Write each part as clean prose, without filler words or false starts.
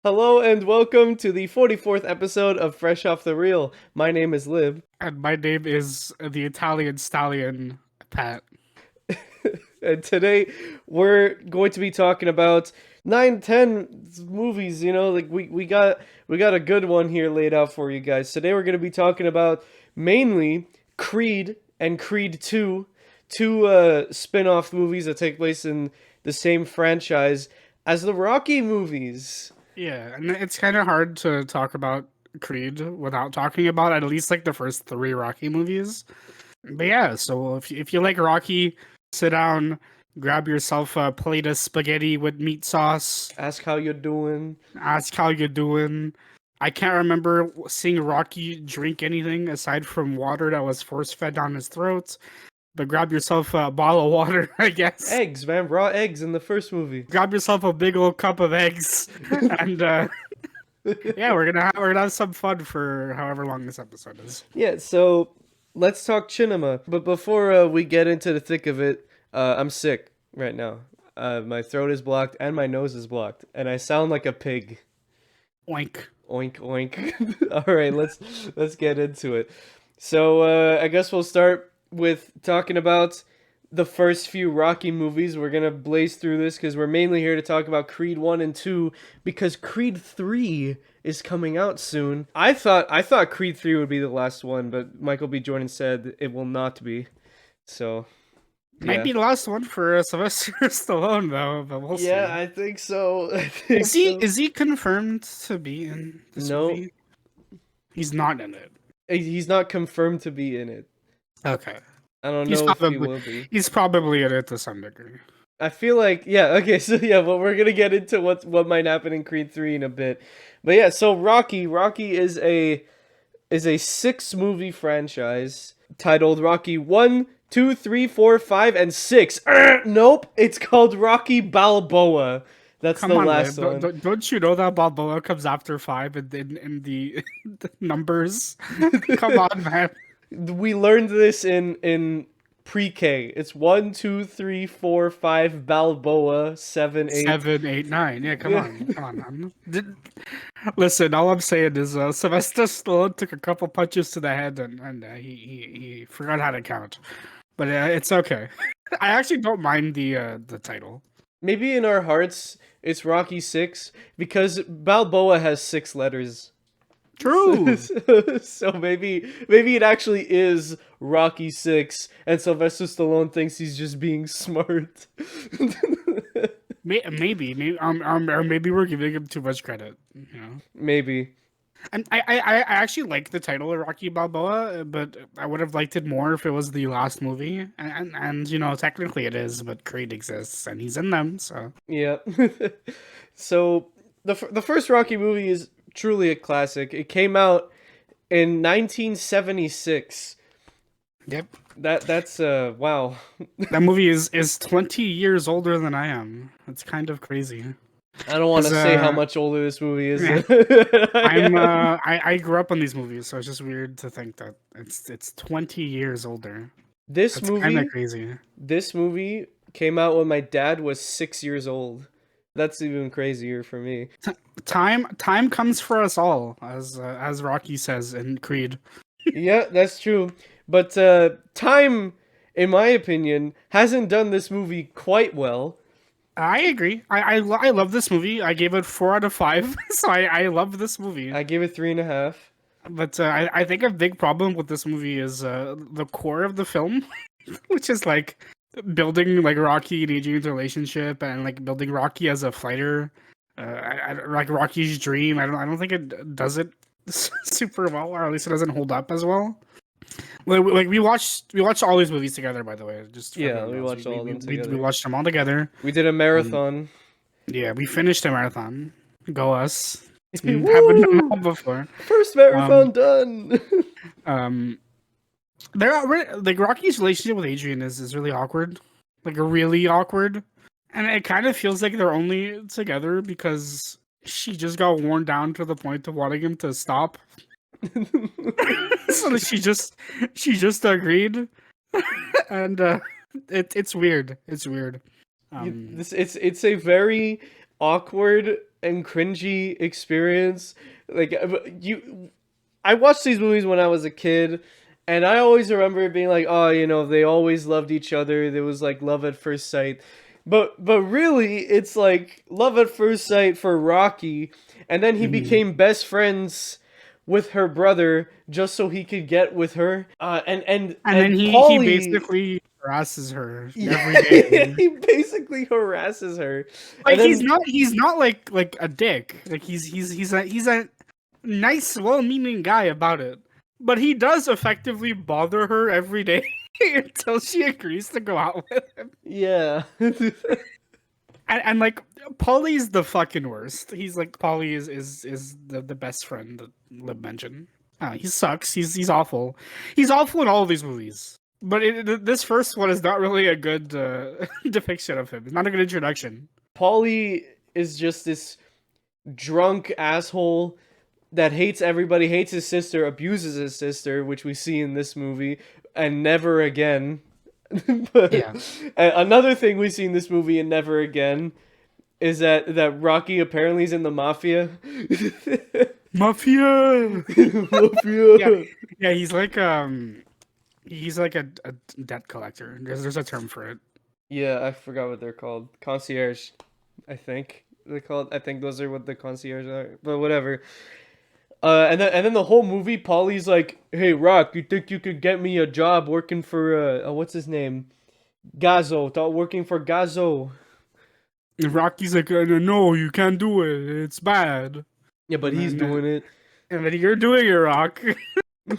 Hello and welcome to the 44th episode of Fresh Off the Reel. My name is Lib. And my name is the Italian stallion, Pat. And today we're going to be talking about 9, 10 movies, like we got a good one here laid out for you guys. Today we're going to be talking about mainly Creed and Creed 2, two spin-off movies that take place in the same franchise as the Rocky movies. Yeah, and it's kind of hard to talk about Creed without talking about at least like the first three Rocky movies. But yeah, so if you like Rocky, sit down, grab yourself a plate of spaghetti with meat sauce. Ask how you're doing. Ask how you're doing. I can't remember seeing Rocky drink anything aside from water that was force fed down his throat. But grab yourself a bottle of water, I guess. Eggs, man, raw eggs in the first movie. Grab yourself a big old cup of eggs, and yeah, we're gonna have some fun for however long this episode is. Yeah, so let's talk cinema. But before we get into the thick of it, I'm sick right now. My throat is blocked and my nose is blocked, and I sound like a pig. Oink. Oink oink. All right, let's get into it. So I guess we'll start with talking about the first few Rocky movies. We're gonna blaze through this because we're mainly here to talk about Creed 1 and 2 because Creed 3 is coming out soon. I thought Creed 3 would be the last one, but Michael B. Jordan said it will not be. So Might be the last one for Sylvester Stallone though, but we'll see. Yeah, I think so. Is he confirmed to be in this No. movie? He's not in it. He's not confirmed to be in it. Okay. I don't know if he will be. He's probably in it to some degree. I feel like, yeah, okay, so yeah, but we're gonna get into what might happen in Creed 3 in a bit. But yeah, so Rocky is a 6-movie franchise titled Rocky 1, 2, 3, 4, 5, and 6. Nope, it's called Rocky Balboa. That's Come the on, last man. one. Don't you know that Balboa comes after 5 in the numbers? Come on, man. We learned this in pre-K. It's 1, 2, 3, 4, 5 Balboa, 7, 8. 7, 8, 9. Yeah, come on, man. Listen, all I'm saying is Sylvester Stallone took a couple punches to the head and he forgot how to count. But it's okay. I actually don't mind the title. Maybe in our hearts it's Rocky 6 because Balboa has 6 letters. True. So maybe it actually is Rocky 6 and Sylvester Stallone thinks he's just being smart. maybe or maybe we're giving him too much credit, you know. Maybe. And I actually like the title of Rocky Balboa, but I would have liked it more if it was the last movie. And you know, technically it is, but Creed exists and he's in them, so Yeah. So the first Rocky movie is truly a classic. It came out in 1976. yep. That's wow. That movie is 20 years older than I am. It's kind of crazy. I don't want to 'Cause, say how much older this movie is. yeah. I grew up on these movies, so it's just weird to think that it's 20 years older. This That's kind movie of crazy. This movie came out when my dad was 6 years old. That's even crazier for me. Time comes for us all, as Rocky says in Creed. Yeah, that's true. But time, in my opinion, hasn't done this movie quite well. I agree. I love this movie. I gave it 4 out of 5, so I love this movie. I give it 3.5. But I think a big problem with this movie is the core of the film, which is like building like Rocky and Adrian's relationship and like building Rocky as a fighter. Like Rocky's dream. I don't think it does it super well, or at least it doesn't hold up as well. Like we watched all these movies together, by the way. Just for Yeah, everyone we else. watched all of them together. We watched them all together. We did a marathon. Yeah, we finished the marathon. Go us! It's Woo! happened to me before. First marathon done. There are like Rocky's relationship with Adrian is really awkward, like really awkward, and it kind of feels like they're only together because she just got worn down to the point of wanting him to stop. So she just agreed, and it's weird. It's weird. It's a very awkward and cringy experience. I watched these movies when I was a kid, and I always remember it being like, oh, they always loved each other. There was like love at first sight. But really, it's like love at first sight for Rocky, and then he became best friends with her brother just so he could get with her. And then he Paulie, basically harasses her yeah, every day. he basically harasses her. Like And then he's not like a dick. Like he's a nice, well-meaning guy about it. But he does effectively bother her every day until she agrees to go out with him. yeah. And like Paulie's the fucking worst. He's like Paulie is the best friend that Lib mentioned. He sucks. He's awful. He's awful in all of these movies. But this first one is not really a good depiction of him. It's not a good introduction. Paulie is just this drunk asshole that hates everybody, hates his sister, abuses his sister, which we see in this movie, and never again. But Yeah. another thing we see in this movie and never again is that Rocky apparently is in the mafia. Mafia. Mafia. Yeah, he's like a debt collector. There's a term for it. Yeah, I forgot what they're called. Concierge, I think they're called. I think those are what the concierge are. But whatever. And then the whole movie, Paulie's like, "Hey, Rock, you think you could get me a job working for what's his name, Gazzo? Thought working for Gazzo." And Rocky's like, no, you can't do it. It's bad. Yeah, but he's doing it. And then you're doing it, Rock.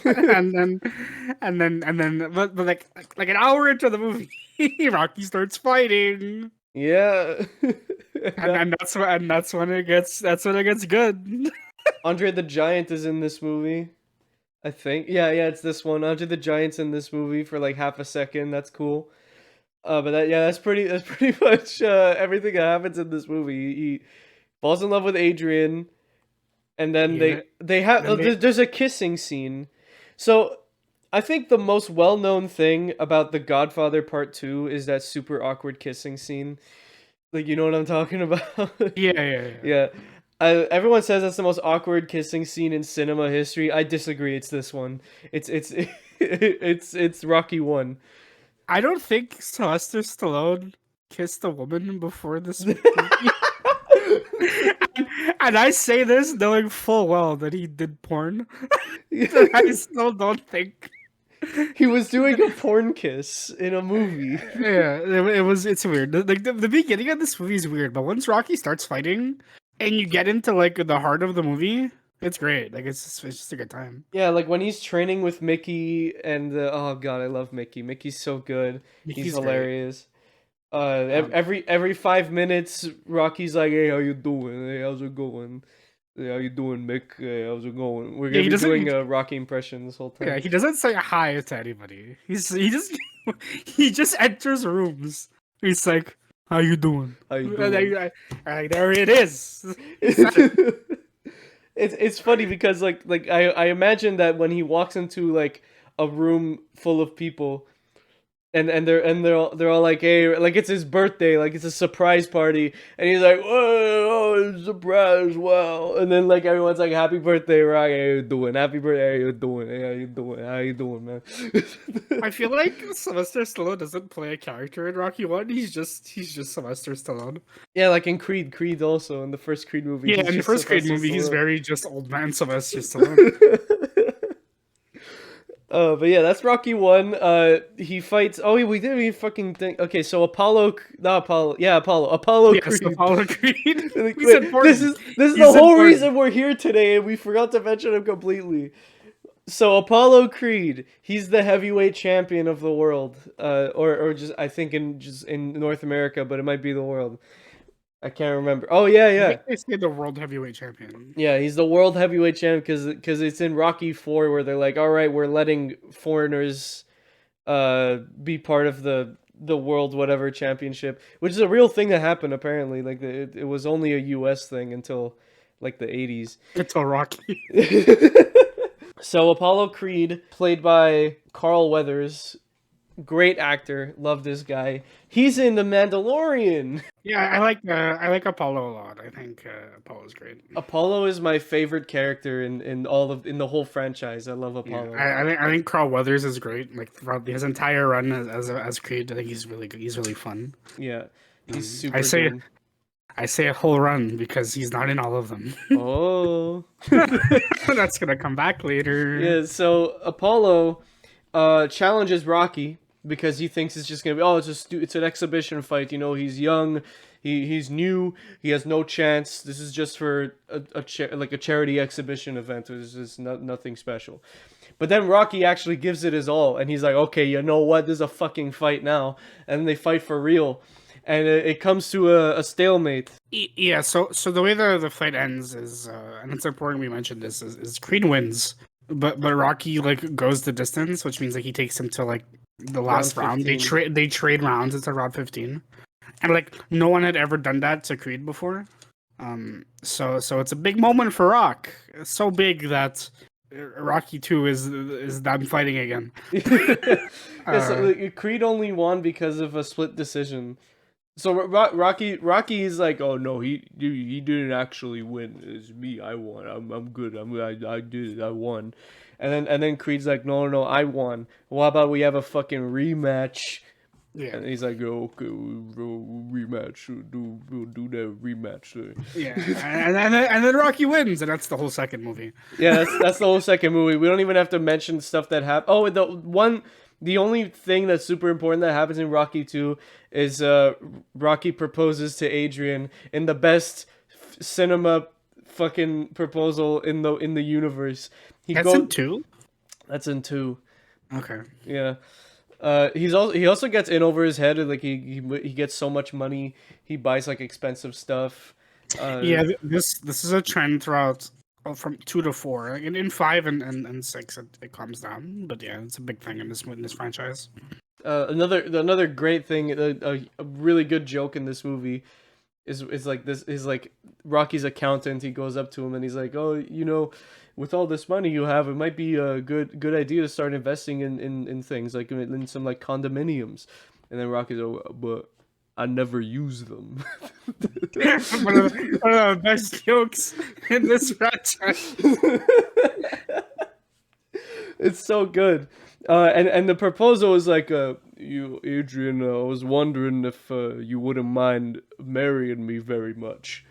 and then, but like an hour into the movie, Rocky starts fighting. Yeah. And that's when it gets good. Andre the Giant is in this movie, I think. Yeah, it's this one. Andre the Giant's in this movie for like half a second. That's cool. But that's pretty much everything that happens in this movie. He falls in love with Adrian, and then there's a kissing scene. So I think the most well-known thing about The Godfather Part 2 is that super awkward kissing scene. Like, you know what I'm talking about? Yeah. Everyone says that's the most awkward kissing scene in cinema history. I disagree. It's this one. It's Rocky 1. I don't think Sylvester Stallone kissed a woman before this movie. And I say this knowing full well that he did porn. I still don't think he was doing a porn kiss in a movie. Yeah, it's weird. Like the beginning of this movie is weird, but once Rocky starts fighting and you get into like the heart of the movie, it's great. Like it's just a good time. Yeah, like when he's training with Mickey and oh god, I love Mickey. Mickey's so good. He's hilarious. Every 5 minutes, Rocky's like, "Hey, how you doing? Hey, how's it going? Hey, how you doing, Mick? Hey, how's it going?" We're gonna be doing a Rocky impression this whole time. Yeah, he doesn't say hi to anybody. He just enters rooms. He's like, "How you doing? How you doing?" And there it is. It's funny because like I imagine that when he walks into like a room full of people, and they're all like, hey, like it's his birthday, like it's a surprise party, and he's like, oh, surprise, wow, and then like everyone's like, happy birthday, Rocky, how you doing? Happy birthday, how you doing? Hey, how you doing, man? I feel like Sylvester Stallone doesn't play a character in Rocky 1. He's just Sylvester Stallone. Yeah, like in Creed also, in the first Creed movie. Yeah, in the first Creed movie, he's very just old man Sylvester Stallone. But yeah, that's Rocky 1. He fights. Oh, we didn't even fucking think. Okay, so Apollo Creed. Yes, Apollo Creed. This is the whole reason we're here today, and we forgot to mention him completely. So Apollo Creed, he's the heavyweight champion of the world, or just I think in North America, but it might be the world. I can't remember. Oh yeah. I think they say the world heavyweight champion. Yeah, he's the world heavyweight champ because it's in Rocky 4 where they're like, all right, we're letting foreigners, be part of the world whatever championship, which is a real thing that happened apparently. Like it was only a U.S. thing until like the 80s. Until Rocky. So Apollo Creed, played by Carl Weathers, Great actor. Love this guy. He's in The Mandalorian. Yeah, I like Apollo a lot. I think Apollo's great. Apollo is my favorite character in the whole franchise. I love Yeah, Apollo. I think Carl Weathers is great. Like throughout his entire run as Creed, I think he's really good. He's really fun. Yeah, he's I super say good. I say a whole run because he's not in all of them. Oh. That's gonna come back later. Yeah, so Apollo challenges Rocky because he thinks it's just gonna be it's an exhibition fight. You know, he's young, he's new, he has no chance. This is just for like a charity exhibition event. It's just nothing special. But then Rocky actually gives it his all, and he's like, okay, you know what? This is a fucking fight now, and they fight for real, and it comes to a stalemate. Yeah, so the way the fight ends is, and it's important we mentioned this, is Creed wins, but Rocky like goes the distance, which means like he takes him to like the last round. They trade rounds. It's a round 15, and like no one had ever done that to Creed before. So it's a big moment for Rock. It's so big that Rocky 2 is them fighting again. Yeah, so Creed only won because of a split decision. So Rocky is like, oh no, he didn't actually win. It's me. I won. I'm good. I did it. I won. And then Creed's like, no, I won. Well, how about we have a fucking rematch? Yeah. And he's like, oh, okay, we'll rematch. We'll do that rematch. Yeah, and then Rocky wins, and that's the whole second movie. Yeah, that's the whole second movie. We don't even have to mention stuff that happened. Oh, the only thing that's super important that happens in Rocky 2 is Rocky proposes to Adrian in the best cinema fucking proposal in the universe. That's in 2? That's in 2. Okay. Yeah. He also gets in over his head. Like he gets so much money, he buys like expensive stuff. Yeah, this is a trend throughout from 2 to 4. Like, in 5 and 6 it calms down, but yeah, it's a big thing in this franchise. Another great thing, a really good joke in this movie is like Rocky's accountant. He goes up to him and he's like, oh, you know, with all this money you have, it might be a good idea to start investing in things like in some like condominiums. And then Rocky's like, but I never use them. one of the best jokes in this franchise. It's so good. And the proposal is like, you, Adrian, I was wondering if you wouldn't mind marrying me very much.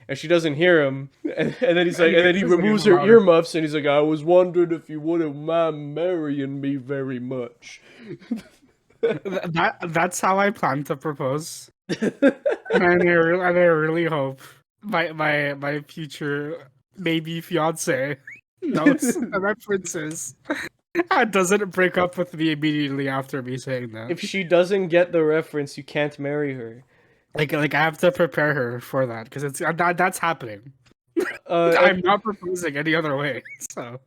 And she doesn't hear him. And then he's like, and then he removes her earmuffs and he's like, I was wondering if you wouldn't mind marrying me very much. That's how I plan to propose. and I really hope my future maybe fiance knows the references. Doesn't break up with me immediately after me saying that. If she doesn't get the reference, you can't marry her. Like I have to prepare her for that because that's happening. I'm not proposing any other way. So.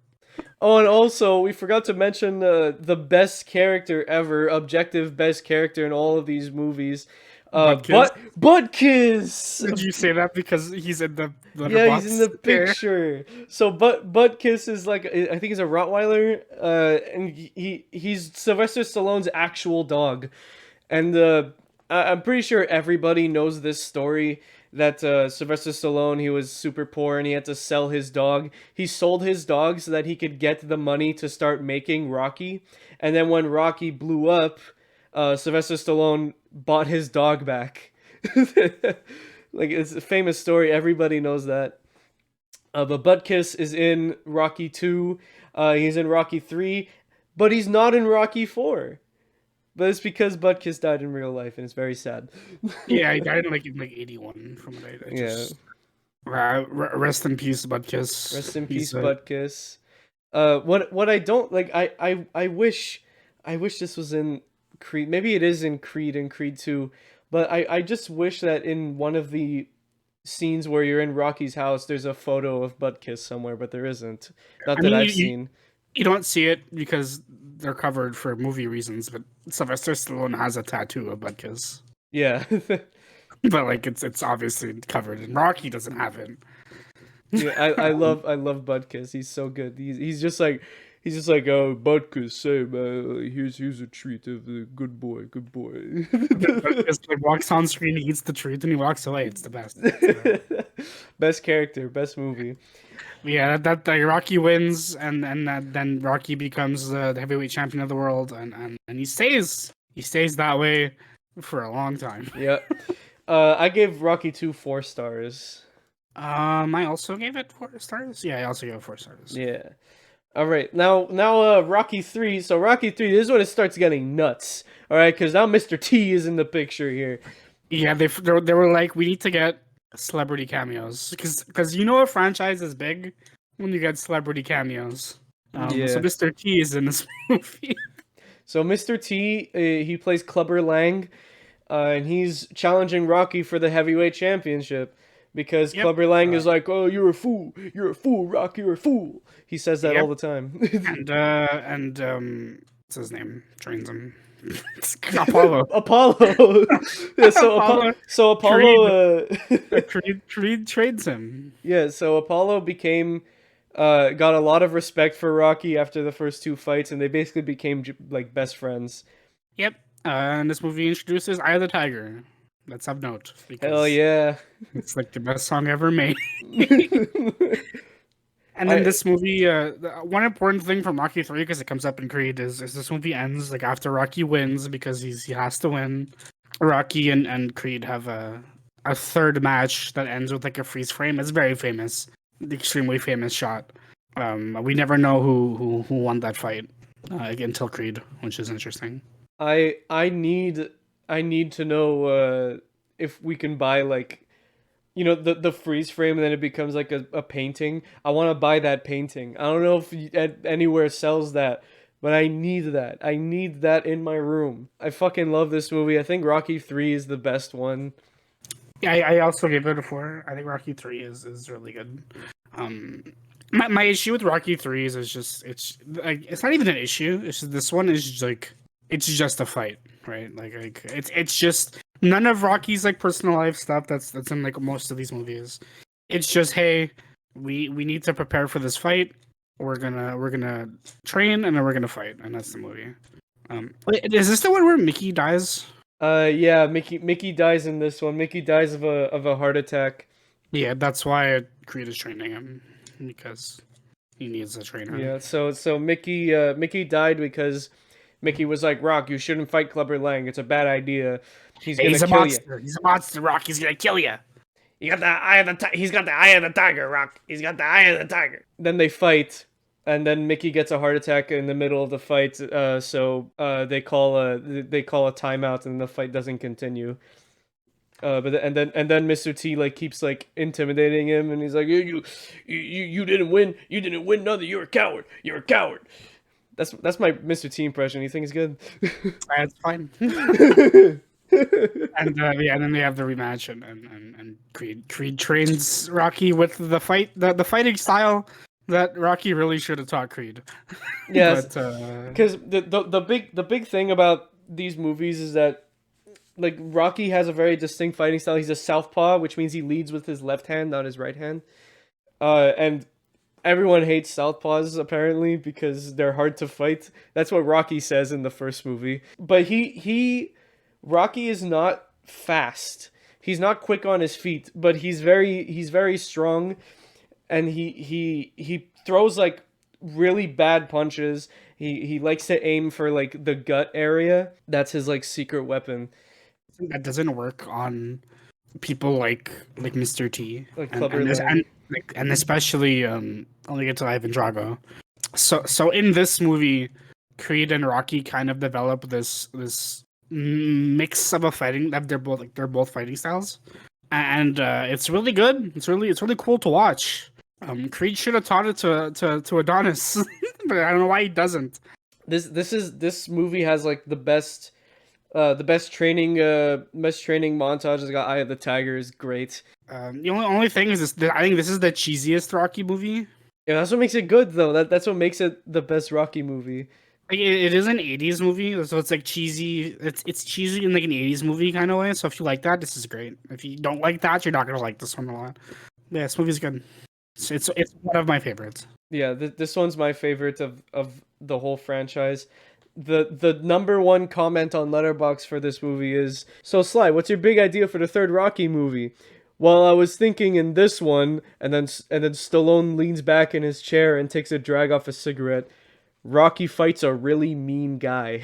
Oh, and also we forgot to mention the best character ever, objective best character in all of these movies. Butkiss. Did you say that because he's in the Letterboxd? Yeah, he's in the picture. So Butkiss is like, I think he's a Rottweiler, and he's Sylvester Stallone's actual dog, and I'm pretty sure everybody knows this story. That Sylvester Stallone, he was super poor and he had to sell his dog. He sold his dog so that he could get the money to start making Rocky. And then when Rocky blew up, Sylvester Stallone bought his dog back. Like, it's a famous story. Everybody knows that. But Butkiss is in Rocky 2. He's in Rocky 3. But he's not in Rocky 4. But it's because Butkiss died in real life, and it's very sad. Yeah, he died in like 81 from what I just... Yeah. Rest in peace, Butkiss. Rest in peace, Butkiss. What I don't like, I wish this was in Creed. Maybe it is in Creed and Creed 2, but I just wish that in one of the scenes where you're in Rocky's house, there's a photo of Butkiss somewhere, but there isn't. Not that I've seen. You don't see it because they're covered for movie reasons, but Sylvester Stallone has a tattoo of Butkiss. Yeah. But like it's obviously covered, and Rocky doesn't have it. Yeah, I love Butkiss. He's so good. He's just like, He's just like, oh, Butkus, say, here's a treat of the good boy, good boy. Just like walks on screen, he eats the treat, and he walks away. It's the best. Best character, best movie. Yeah, that like, Rocky wins, and then Rocky becomes the heavyweight champion of the world, and he stays that way for a long time. Yeah. I gave Rocky 2 4 stars. I also gave it 4 stars. Yeah, I also gave it 4 stars. Yeah. All right. Now Rocky 3. So Rocky 3, this is when it starts getting nuts. All right, cuz now Mr. T is in the picture here. Yeah, they were like, we need to get celebrity cameos because you know a franchise is big when you get celebrity cameos. Yeah. So Mr. T is in this movie. So Mr. T, he plays Clubber Lang, and he's challenging Rocky for the heavyweight championship because Clubber Lang is like, "Oh, you're a fool, Rocky, you're a fool." He says that all the time. and what's his name? Trains him. Apollo. Yeah, so Apollo. Creed trades him. Yeah, so Apollo became. Got a lot of respect for Rocky after the first 2 fights, and they basically became like best friends. Yep. And this movie introduces "Eye of the Tiger." Let's have note. Hell yeah! It's like the best song ever made. And then this movie, one important thing from Rocky 3, because it comes up in Creed, is this movie ends like after Rocky wins because he has to win. Rocky and Creed have a third match that ends with like a freeze frame. It's very famous, extremely famous shot. We never know who won that fight until Creed, which is interesting. I need to know if we can buy like, you know, the freeze frame and then it becomes like a painting. I want to buy that painting. I don't know if anywhere sells that, but I need that. I need that in my room. I fucking love this movie. I think Rocky 3 is the best one. Yeah, I also gave it a 4. I think Rocky 3 is really good. My issue with Rocky 3 is it's like it's not even an issue. It's just, this one is just, like it's just a fight, right? Like it's just none of Rocky's like personal life stuff that's in like most of these movies. It's just, hey, we need to prepare for this fight. We're gonna train and then we're gonna fight, and that's the movie. Is this the one where Mickey dies? Yeah, Mickey dies in this one. Mickey dies of a heart attack. Yeah, that's why Creed is training him, because he needs a trainer. Yeah, so Mickey died because Mickey was like, Rock, you shouldn't fight Clubber Lang. It's a bad idea. He's a monster. He's a monster, Rock. He's gonna kill you. He's got the eye of the tiger, Rock. He's got the eye of the tiger. Then they fight, and then Mickey gets a heart attack in the middle of the fight. So they call a timeout, and the fight doesn't continue. But then Mr. T like keeps like intimidating him, and he's like, you didn't win. You didn't win nothing. You're a coward. You're a coward. That's my Mr. T impression. You think it's good? That's fine. And then they have the rematch, and Creed trains Rocky with the fighting style that Rocky really should have taught Creed. Yes, because the big thing about these movies is that like Rocky has a very distinct fighting style. He's a southpaw, which means he leads with his left hand, not his right hand. And everyone hates southpaws apparently because they're hard to fight. That's what Rocky says in the first movie. But Rocky is not fast. He's not quick on his feet, but he's very strong, and he throws like really bad punches. He likes to aim for like the gut area. That's his like secret weapon. That doesn't work on people like Mr. T, and especially only get to Ivan Drago. So in this movie, Creed and Rocky kind of develop this mix of a fighting that they're both fighting styles, and it's really good. It's really cool to watch. Creed should have taught it to Adonis, but I don't know why he doesn't. This movie has like the best training montage. It's got Eye of the Tiger is great. The only thing is this, I think this is the cheesiest Rocky movie. Yeah, that's what makes it good though. That's what makes it the best Rocky movie. Like, it is an 80s movie, so it's like cheesy. It's cheesy in like an 80s movie kind of way. So if you like that, this is great. If you don't like that, you're not gonna like this one a lot. Yeah, this movie's good. It's one of my favorites. Yeah, this one's my favorite of the whole franchise. The number one comment on Letterboxd for this movie is, "So Sly, what's your big idea for the third Rocky movie?" Well, I was thinking in this one, and then Stallone leans back in his chair and takes a drag off a cigarette. Rocky fights a really mean guy.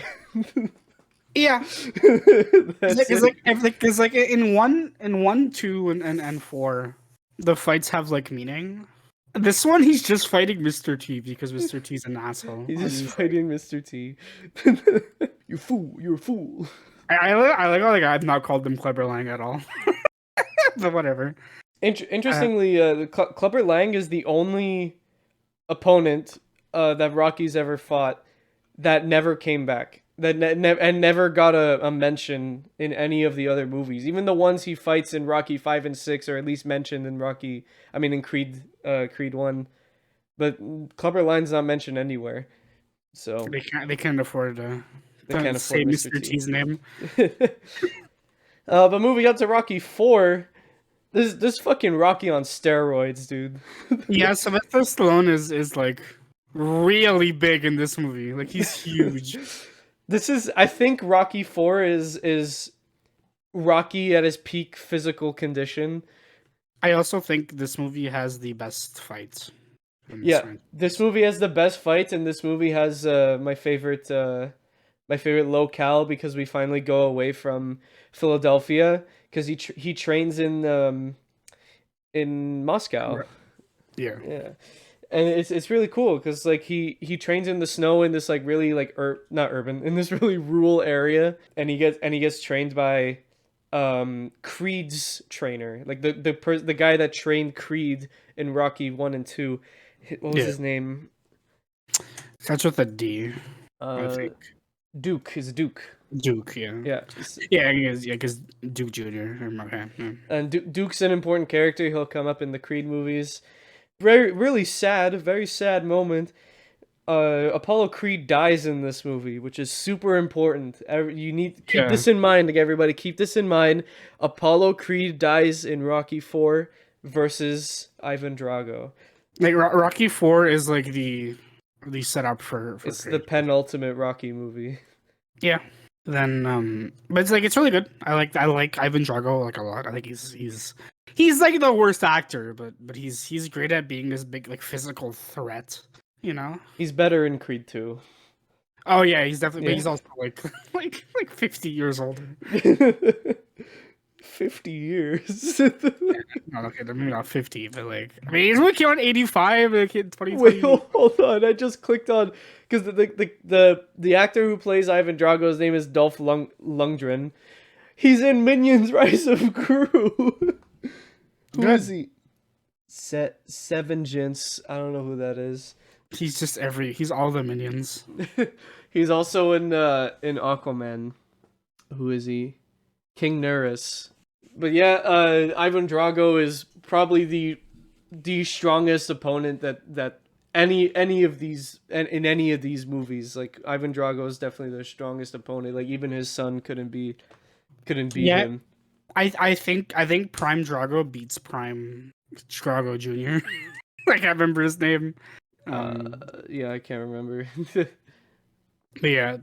Yeah, That's it's it. like because like in one, two, and four, the fights have like meaning. This one, he's just fighting Mr. T because Mr. T's an asshole. He's And just he's like, fighting Mr. T. You fool! You're a fool. I like how like I've not called them Clever Lang at all, but whatever. Interestingly, Clubber Lang is the only opponent that Rocky's ever fought that never came back. And never got a mention in any of the other movies. Even the ones he fights in Rocky 5 and 6 are at least mentioned in in Creed 1. But Clubber Lang's not mentioned anywhere. So They can't afford they can't to say afford Mr. Mr. T. T's name. But moving up to Rocky 4, this fucking Rocky on steroids, dude. Yeah, Sylvester Stallone is like really big in this movie. Like he's huge. I think Rocky 4 is Rocky at his peak physical condition. I also think this movie has the best fights. Yeah, this movie has the best fights, and this movie has my favorite locale because we finally go away from Philadelphia because he trains in Moscow. Yeah. Yeah. And it's really cool because like he trains in the snow in this like really like not urban, in this really rural area, and he gets trained by Creed's trainer, like the guy that trained Creed in Rocky 1 and 2. What was his name? Starts with a D. I think Duke is Duke. Duke. Yeah. Yeah. Yeah, because Duke Jr. Okay. Yeah. And Duke's an important character. He'll come up in the Creed movies. Really sad, very sad moment. Apollo Creed dies in this movie, which is super important. You need to keep this in mind, like everybody, keep this in mind. Apollo Creed dies in Rocky 4 versus Ivan Drago. Like Rocky 4 is like the setup for it's Creed. The penultimate Rocky movie. Yeah. Then but it's like it's really good. I like Ivan Drago like a lot. I think he's like the worst actor, but he's great at being this big like physical threat, you know? He's better in Creed 2. Oh yeah, he's definitely but he's also like like 50 years older. 50 years. No, okay, maybe not 50, but like I mean he's came out in 85, like in 2020. Wait, hold on. I just clicked on because the actor who plays Ivan Drago's name is Dolph Lundgren. He's in Minions: Rise of Gru. Who is he? Seven Gents. I don't know who that is. He's all the Minions. He's also in Aquaman. Who is he? King Nerys. But yeah, Ivan Drago is probably the strongest opponent that any of these in any of these movies. Like Ivan Drago is definitely the strongest opponent. Like even his son couldn't beat him. I think Prime Drago beats Prime Drago Jr. Like I remember his name. Yeah, I can't remember. But yeah,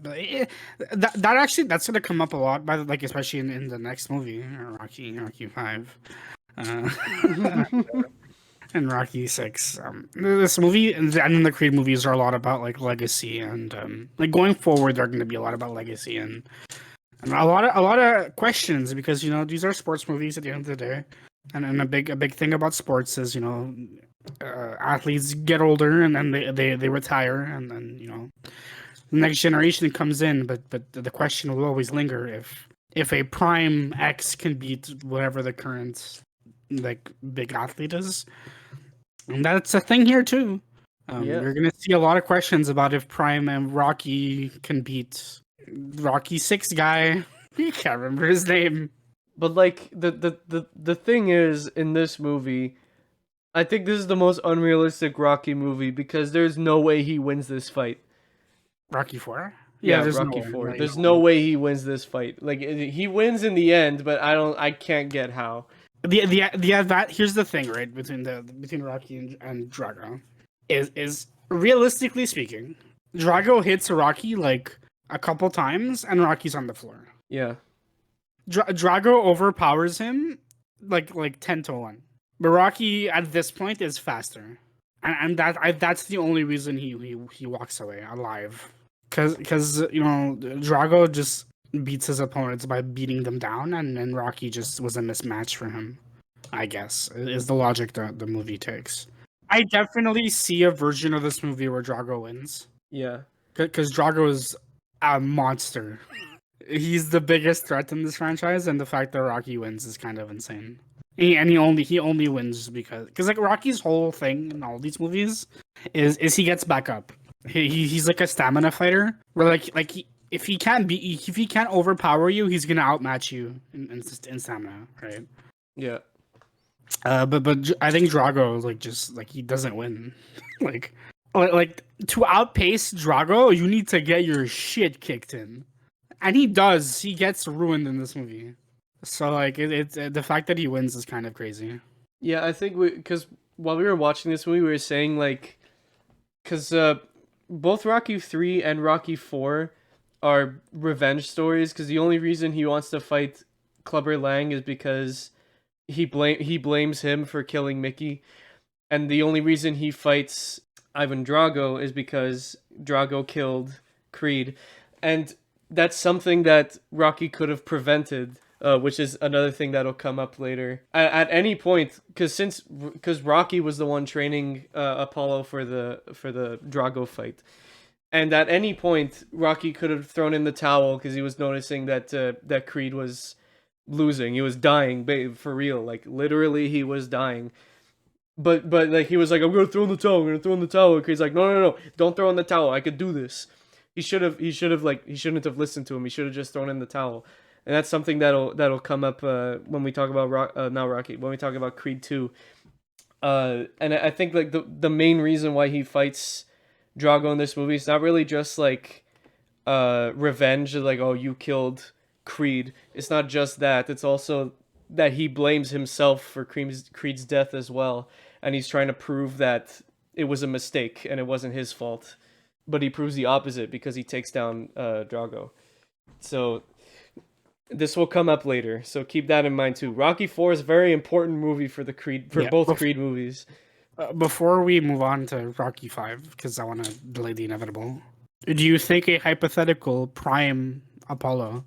that's gonna come up a lot by like especially in the next movie, Rocky 5, and Rocky 6. This movie and the Creed movies are a lot about like legacy and like going forward they're going to be a lot about legacy and a lot of questions because you know these are sports movies at the end of the day, and a big thing about sports is you know athletes get older and then they retire and then you know. The next generation comes in, but the question will always linger if a prime X can beat whatever the current like big athlete is, and that's a thing here too. You're gonna see a lot of questions about if Prime and Rocky can beat Rocky 6 guy. You can't remember his name, but like the thing is in this movie, I think this is the most unrealistic Rocky movie because there's no way he wins this fight. Rocky 4? Yeah, there's Rocky 4. There's no way he wins this fight. Like he wins in the end, but I can't get how. That here's the thing, right? Between Rocky and Drago, is realistically speaking, Drago hits Rocky like a couple times, and Rocky's on the floor. Yeah. Drago overpowers him like 10-1. But Rocky at this point is faster, and that's the only reason he walks away alive. Because Drago just beats his opponents by beating them down, and Rocky just was a mismatch for him. I guess is the logic that the movie takes. I definitely see a version of this movie where Drago wins. Yeah. Because Drago is a monster. He's the biggest threat in this franchise, and the fact that Rocky wins is kind of insane. He only wins because like Rocky's whole thing in all these movies is he gets back up. He's like a stamina fighter where if he can't overpower you, he's gonna outmatch you in stamina, right? Yeah. But I think Drago just he doesn't win. like to outpace Drago, you need to get your shit kicked in, and he does. He gets ruined in this movie. So it's the fact that he wins is kind of crazy. Yeah, I think because while we were watching this movie, we were saying because both Rocky 3 and Rocky 4 are revenge stories. Because the only reason he wants to fight Clubber Lang is because he blames him for killing Mickey, and the only reason he fights Ivan Drago is because Drago killed Creed, and that's something that Rocky could have prevented. Which is another thing that'll come up later. At any point, because Rocky was the one training Apollo for the Drago fight, and at any point Rocky could have thrown in the towel because he was noticing that Creed was losing. He was dying, for real. Like literally, he was dying. But like he was like, I'm gonna throw in the towel. I'm gonna throw in the towel. Creed's like, no, don't throw in the towel. I could do this. He shouldn't have listened to him. He should have just thrown in the towel. And that's something that'll come up when we talk about Rocky, when we talk about Creed 2. And I think like the main reason why he fights Drago in this movie is not really just like revenge, like, oh, you killed Creed. It's not just that. It's also that he blames himself for Creed's death as well, and he's trying to prove that it was a mistake and it wasn't his fault. But he proves the opposite because he takes down Drago. So this will come up later, so keep that in mind too. Rocky 4 is a very important movie for both Creed movies. Before we move on to Rocky 5, because I want to delay the inevitable, do you think a hypothetical prime Apollo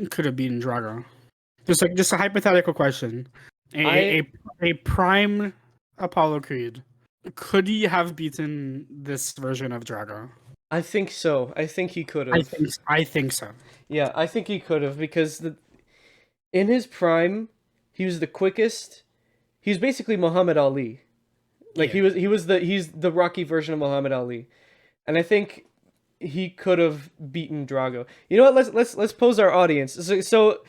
could have beaten Drago? Just a hypothetical question. A prime Apollo Creed, could he have beaten this version of Drago? I think so. I think he could have. I think so. Yeah, I think he could have because in his prime, he was the quickest. He's basically Muhammad Ali. Like he's the Rocky version of Muhammad Ali. And I think he could have beaten Drago. You know what? Let's pose our audience. So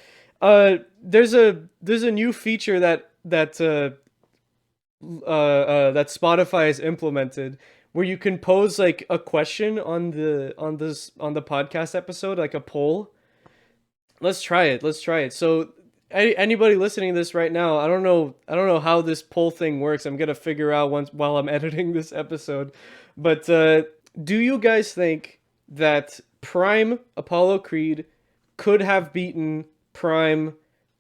there's a new feature that Spotify has implemented, where you can pose like a question on the podcast episode, like a poll. Let's try it. So anybody listening to this right now, I don't know how this poll thing works. I'm gonna figure out while I'm editing this episode. But do you guys think that prime Apollo Creed could have beaten prime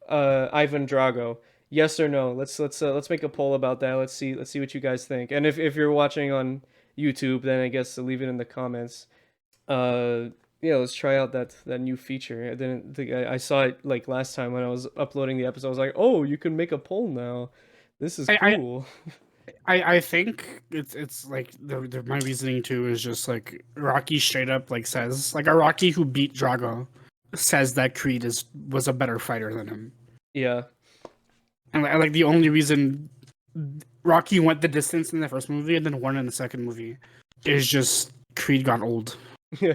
Ivan Drago? Yes or no? Let's make a poll about that. Let's see what you guys think. And if you're watching on YouTube, then I guess leave it in the comments. Let's try out that new feature. I saw it like last time when I was uploading the episode. I was like, oh, you can make a poll now. This is cool. I think it's like my reasoning too is just like Rocky straight up like says, like, a Rocky who beat Drago says that Creed was a better fighter than him. Yeah. And like the only reason Rocky went the distance in the first movie and then won in the second movie is just Creed got old. Yeah.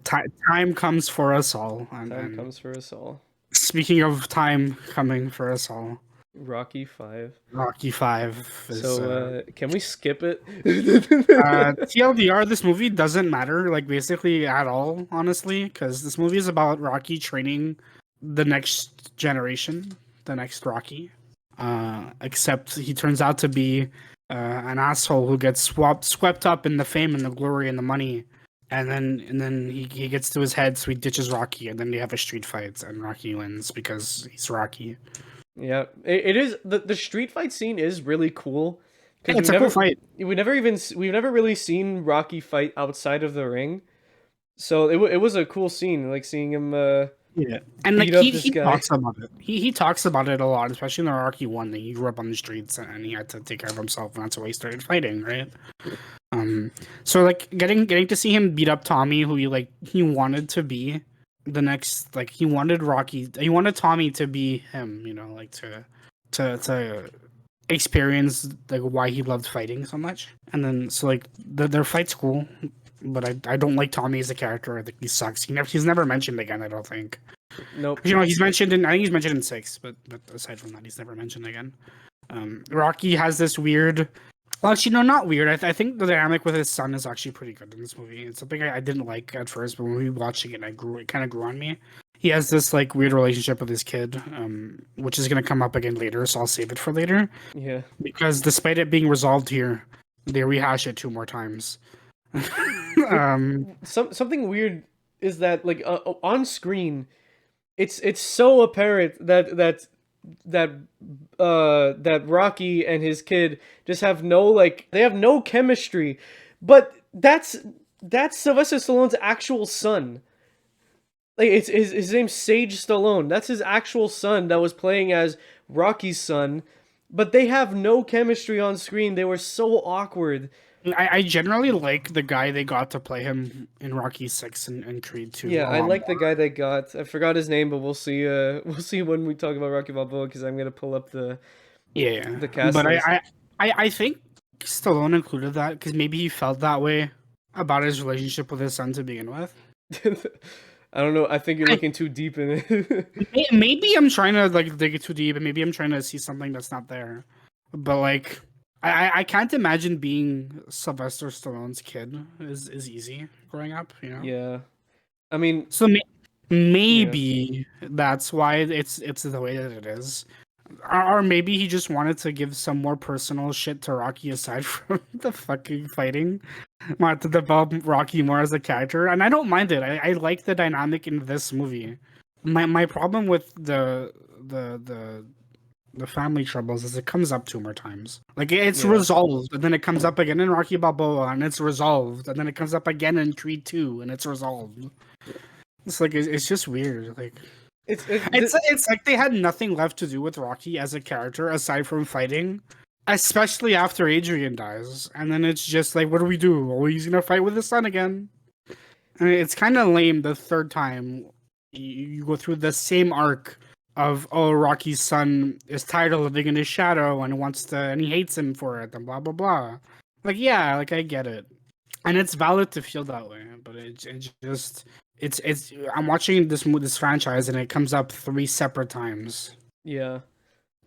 Time comes for us all. Time comes for us all. Speaking of time coming for us all, Rocky 5. Rocky 5 is, so can we skip it? TLDR, this movie doesn't matter like basically at all, honestly, because this movie is about Rocky training the next generation, the next Rocky. except he turns out to be an asshole who gets swept up in the fame and the glory and the money, and then he gets to his head, so he ditches Rocky, and then they have a street fight, and Rocky wins because he's Rocky. Yeah, it is the street fight scene is really cool Yeah, because it's a cool fight. we've never really seen Rocky fight outside of the ring, so it was a cool scene, like seeing him Yeah, and like beat up this he guy. talks about it. He talks about it a lot, especially in the Rocky one. That he grew up on the streets and he had to take care of himself, and that's why he started fighting, right? So like getting to see him beat up Tommy, who he wanted to be the next, like he wanted Tommy to be him, like to experience like why he loved fighting so much, and then so like their fight's cool. But I don't like Tommy as a character. I think he sucks. He's never mentioned again, I don't think. Nope. He's mentioned in, I think he's mentioned in 6, but aside from that, he's never mentioned again. Rocky has this weird. Well, actually, no, not weird. I think the dynamic with his son is actually pretty good in this movie. It's something I didn't like at first, but when we watched it, it kind of grew on me. He has this like weird relationship with his kid, which is going to come up again later, so I'll save it for later. Yeah. Because despite it being resolved here, they rehash it 2 more times. Something weird is that like on screen, it's so apparent that Rocky and his kid just have no chemistry, but that's Sylvester Stallone's actual son. Like it's his name's Sage Stallone. That's his actual son that was playing as Rocky's son, but they have no chemistry on screen. They were so awkward. I generally like the guy they got to play him in Rocky 6 and Creed 2. Yeah, I like the guy they got. I forgot his name, but we'll see. We'll see when we talk about Rocky Balboa because I'm gonna pull up the cast. But I think Stallone included that because maybe he felt that way about his relationship with his son to begin with. I don't know. I think you're looking too deep in it. Maybe I'm trying to like dig it too deep, and maybe I'm trying to see something that's not there. But like. I can't imagine being Sylvester Stallone's kid is easy growing up, Yeah, I mean, so maybe that's why it's the way that it is, or maybe he just wanted to give some more personal shit to Rocky aside from the fucking fighting, wanted to develop Rocky more as a character, and I don't mind it. I like the dynamic in this movie. My problem with the family troubles is it comes up 2 more times. Like it's resolved, and then it comes up again in Rocky Balboa, and it's resolved, and then it comes up again in Creed 2, and it's resolved. It's like it's just weird. Like it's like they had nothing left to do with Rocky as a character aside from fighting, especially after Adrian dies, and then it's just like, what do we do? Oh, he's gonna fight with his son again. And it's kind of lame the 3rd time you go through the same arc. Of Rocky's son is tired of living in his shadow and he hates him for it and blah blah blah. Like I get it, and it's valid to feel that way, but it's I'm watching this franchise and it comes up 3 separate times. Yeah.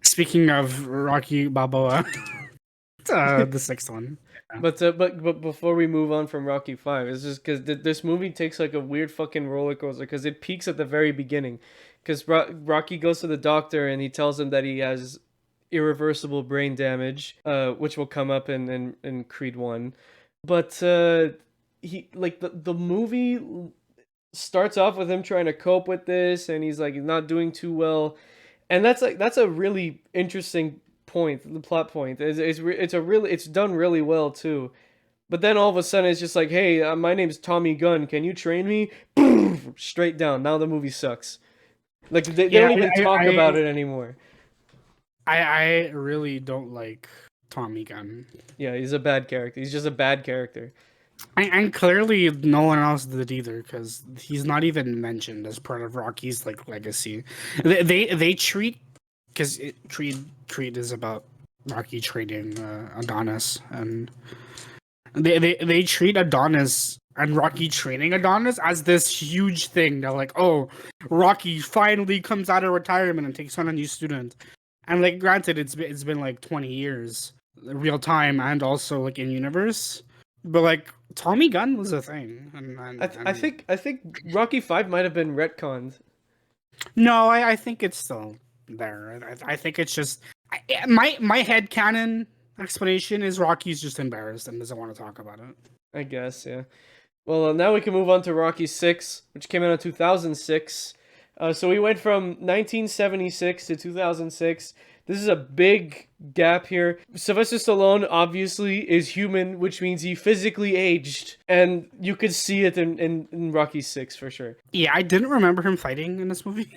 Speaking of Rocky Balboa, the 6th one. But before we move on from Rocky 5, it's just because this movie takes like a weird fucking roller coaster because it peaks at the very beginning. Because Rocky goes to the doctor and he tells him that he has irreversible brain damage, which will come up in Creed 1. But he like the movie starts off with him trying to cope with this, and he's not doing too well, and that's a really interesting point. The plot point it's done really well too. But then all of a sudden it's just like, hey, my name's Tommy Gunn. Can you train me? Straight down. Now the movie sucks. Like they don't even talk about it anymore. I really don't like Tommy Gunn. Yeah, he's a bad character. He's just a bad character. And clearly no one else did either, because he's not even mentioned as part of Rocky's like legacy. They treat, because Creed is about Rocky training Adonis, and they treat Adonis and Rocky training Adonis as this huge thing. They're like, oh, Rocky finally comes out of retirement and takes on a new student. And like, granted, it's been like 20 years, real time, and also like in universe. But like, Tommy Gunn was a thing. I think Rocky 5 might have been retconned. No, I think it's still there. I think it's just My headcanon explanation is Rocky's just embarrassed and doesn't want to talk about it. I guess, yeah. Well, now we can move on to Rocky 6, which came out in 2006. So we went from 1976 to 2006. This is a big gap here. Sylvester Stallone obviously is human, which means he physically aged, and you could see it in Rocky 6 for sure. Yeah, I didn't remember him fighting in this movie.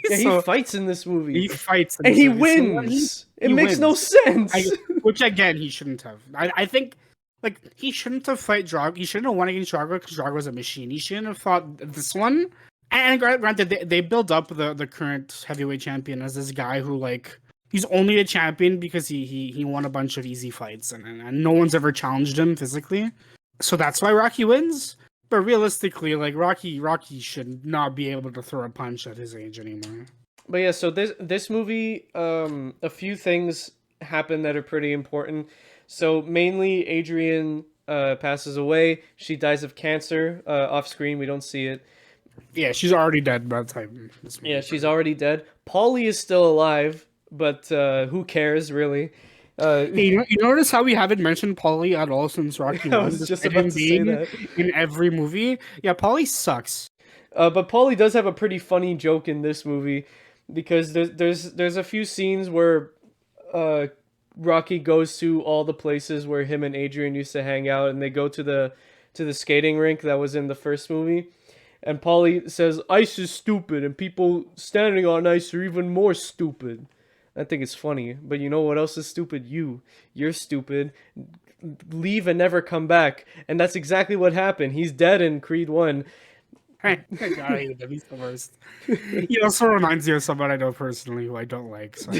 Yeah, So, he fights in this movie. he fights in and this he movie. So wins. It he makes no wins. sense. Which again, he shouldn't have. I think like he shouldn't have fight Drago. He shouldn't have won against Drago because Drago was a machine. He shouldn't have fought this one. And granted, they build up the current heavyweight champion as this guy who like he's only a champion because he won a bunch of easy fights and no one's ever challenged him physically. So that's why Rocky wins. But realistically, like Rocky should not be able to throw a punch at his age anymore. But yeah, so this movie, a few things happen that are pretty important. So mainly, Adrian passes away. She dies of cancer off screen. We don't see it. Yeah, she's already dead by the time. Yeah, she's already dead. Paulie is still alive, but who cares really? Hey, you notice how we haven't mentioned Paulie at all since Rocky I 1? was just despite about him to say being that. in every movie. Yeah, Paulie sucks. But Paulie does have a pretty funny joke in this movie because there's a few scenes where Rocky goes to all the places where him and Adrian used to hang out, and they go to the skating rink that was in the first movie. And Paulie says, "Ice is stupid, and people standing on ice are even more stupid." I think it's funny, but you know what else is stupid? You're stupid. Leave and never come back, and that's exactly what happened. He's dead in Creed 1. God, I hate him. He's the worst. He also reminds me of someone I know personally who I don't like. So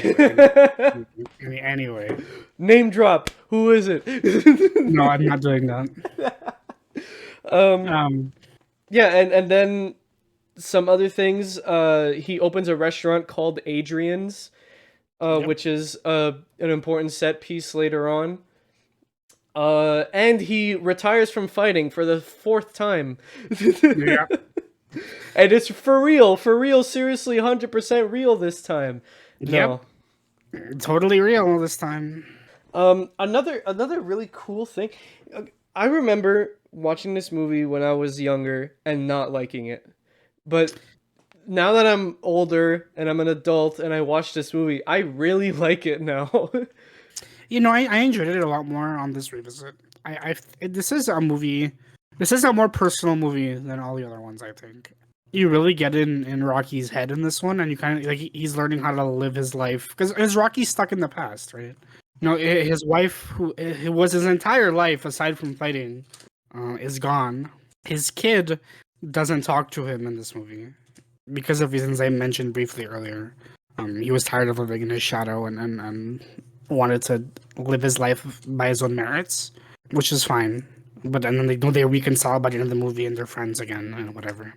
anyway. Name drop. Who is it? No, I'm not doing that. Yeah, and then some other things. He opens a restaurant called Adrian's, which is an important set piece later on. And he retires from fighting for the 4th time. Yeah. And it's for real, seriously, 100% real this time. No. Yep. Totally real this time. Another really cool thing. I remember watching this movie when I was younger and not liking it. But now that I'm older and I'm an adult and I watch this movie, I really like it now. You know, I enjoyed it a lot more on this revisit. This is a movie. This is a more personal movie than all the other ones, I think. You really get in Rocky's head in this one, and you kind of like he's learning how to live his life because Rocky's stuck in the past, right? You know, his wife, who was his entire life aside from fighting, is gone. His kid doesn't talk to him in this movie because of reasons I mentioned briefly earlier. He was tired of living in his shadow and wanted to live his life by his own merits, which is fine. But then they reconcile by the end of the movie and they're friends again and whatever.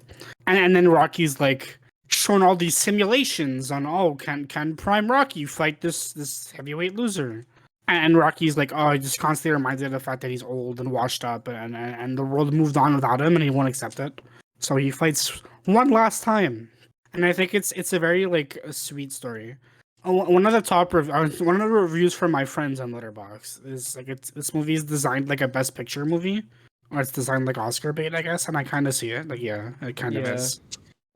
And then Rocky's like shown all these simulations on can Prime Rocky fight this heavyweight loser? And Rocky's like, oh, he just constantly reminded of the fact that he's old and washed up and the world moved on without him and he won't accept it. So he fights one last time. And I think it's a very like a sweet story. One of the reviews from my friends on Letterboxd is like this movie is designed like a Best Picture movie, or it's designed like Oscar bait, I guess, and I kind of see it. Like, yeah, it kind of is.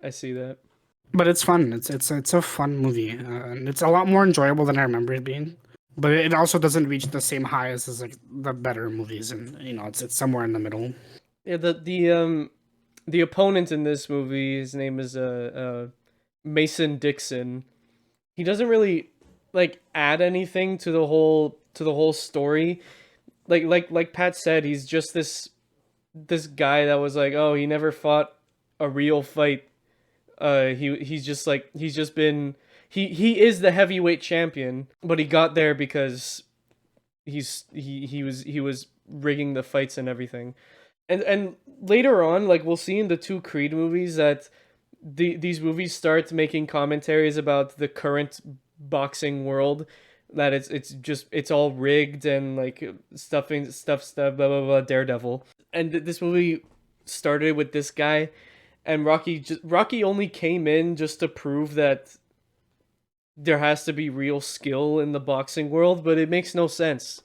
I see that. But it's fun. It's a fun movie, and it's a lot more enjoyable than I remember it being. But it also doesn't reach the same highs as like the better movies, and you know, it's somewhere in the middle. Yeah, the opponent in this movie, his name is Mason Dixon. He doesn't really like add anything to the whole story. Like Pat said, he's just this guy that was like, oh, he never fought a real fight. He is the heavyweight champion, but he got there because he was rigging the fights and everything. And later on, like we'll see in the 2 Creed movies that these movies start making commentaries about the current boxing world, that it's all rigged and like stuff blah blah blah Daredevil. And this movie started with this guy, and Rocky only came in just to prove that there has to be real skill in the boxing world, but it makes no sense.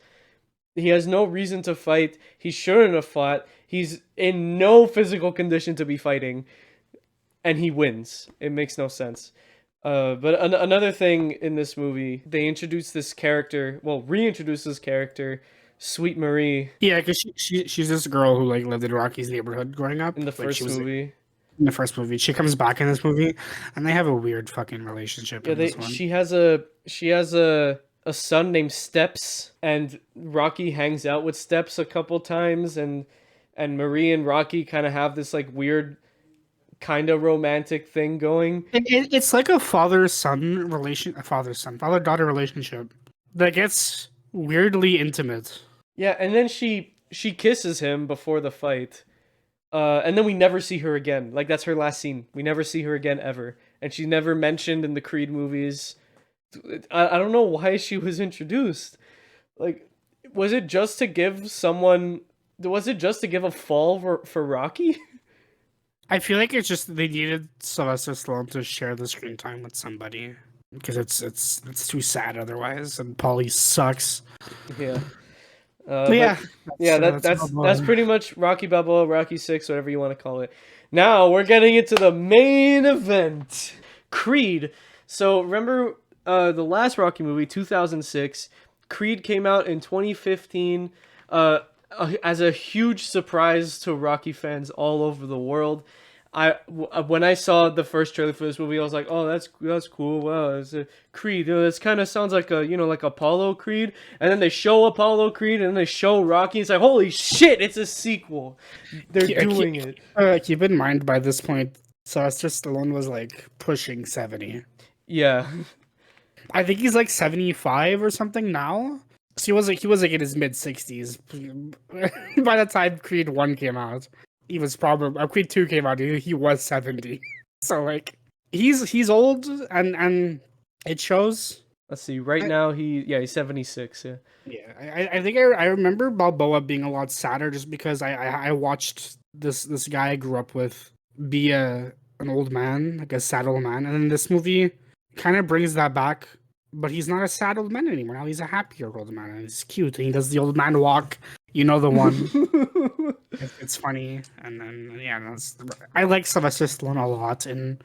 He has no reason to fight. He shouldn't have fought. He's in no physical condition to be fighting, and he wins. It makes no sense. But another thing in this movie, they introduced this character, well, reintroduced this character, Sweet Marie. Yeah, because she's this girl who like lived in Rocky's neighborhood growing up. In the Like, first movie. In the first movie, she comes back in this movie, and they have a weird fucking relationship. Yeah, in this one. she has a son named Steps, and Rocky hangs out with Steps a couple times, and Marie and Rocky kind of have this like weird, kind of romantic thing going. It's like a father-son relation, father-daughter relationship that gets weirdly intimate. Yeah, and then she kisses him before the fight. And then we never see her again. Like, that's her last scene. We never see her again ever. And she's never mentioned in the Creed movies. I don't know why she was introduced. Like, was it just to give a fall for Rocky? I feel like it's just they needed Sylvester Stallone to share the screen time with somebody because it's too sad otherwise, and Paulie sucks. Yeah. That's pretty much Rocky Balboa, Rocky 6, whatever you want to call it. Now we're getting into the main event, Creed. So remember the last Rocky movie, 2006. Creed came out in 2015 as a huge surprise to Rocky fans all over the world. When I saw the first trailer for this movie, I was like, "Oh, that's cool. Wow, it's a Creed. This kind of sounds like like Apollo Creed." And then they show Apollo Creed, and then they show Rocky. It's like, holy shit! It's a sequel. They're doing it. Keep in mind, by this point, Sylvester Stallone was like pushing 70. Yeah, I think he's like 75 or something now. So he was like in his mid 60s by the time Creed 1 came out. He was probably Creed 2 came out. He was 70. So like he's old and it shows. Let's see. Right now he's 76. Yeah. Yeah, I think I remember Balboa being a lot sadder just because I watched this guy I grew up with be an old man, like a sad old man, and then this movie kind of brings that back. But he's not a sad old man anymore. Now he's a happier old man, and he's cute. And he does the old man walk. You know the one. It's funny, and then I like Sylvester Stallone a lot in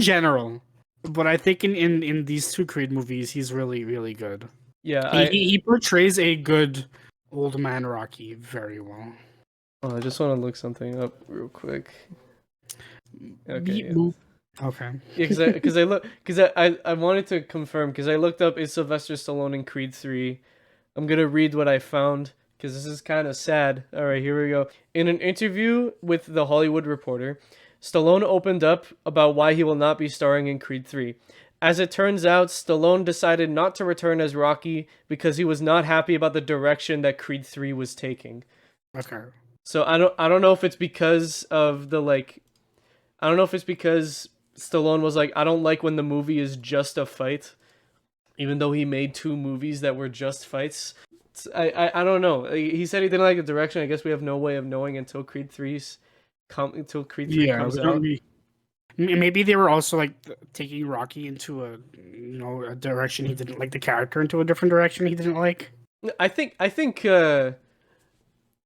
general, but I think in these two Creed movies, he's really really good. Yeah, he portrays a good old man Rocky very well. Oh, I just want to look something up real quick. Okay. Okay. Because I wanted to confirm because I looked up is Sylvester Stallone in Creed 3. I'm gonna read what I found because this is kind of sad. All right, here we go. In an interview with The Hollywood Reporter, Stallone opened up about why he will not be starring in Creed 3. As it turns out, Stallone decided not to return as Rocky because he was not happy about the direction that Creed 3 was taking. Okay. So I don't know if it's because of the I don't know if it's because Stallone was like, I don't like when the movie is just a fight, even though he made 2 movies that were just fights. I don't know. He said he didn't like the direction. I guess we have no way of knowing until Creed 3 comes out. Maybe they were also like taking Rocky into a direction he didn't like, the character into a different direction he didn't like. I think Sylvester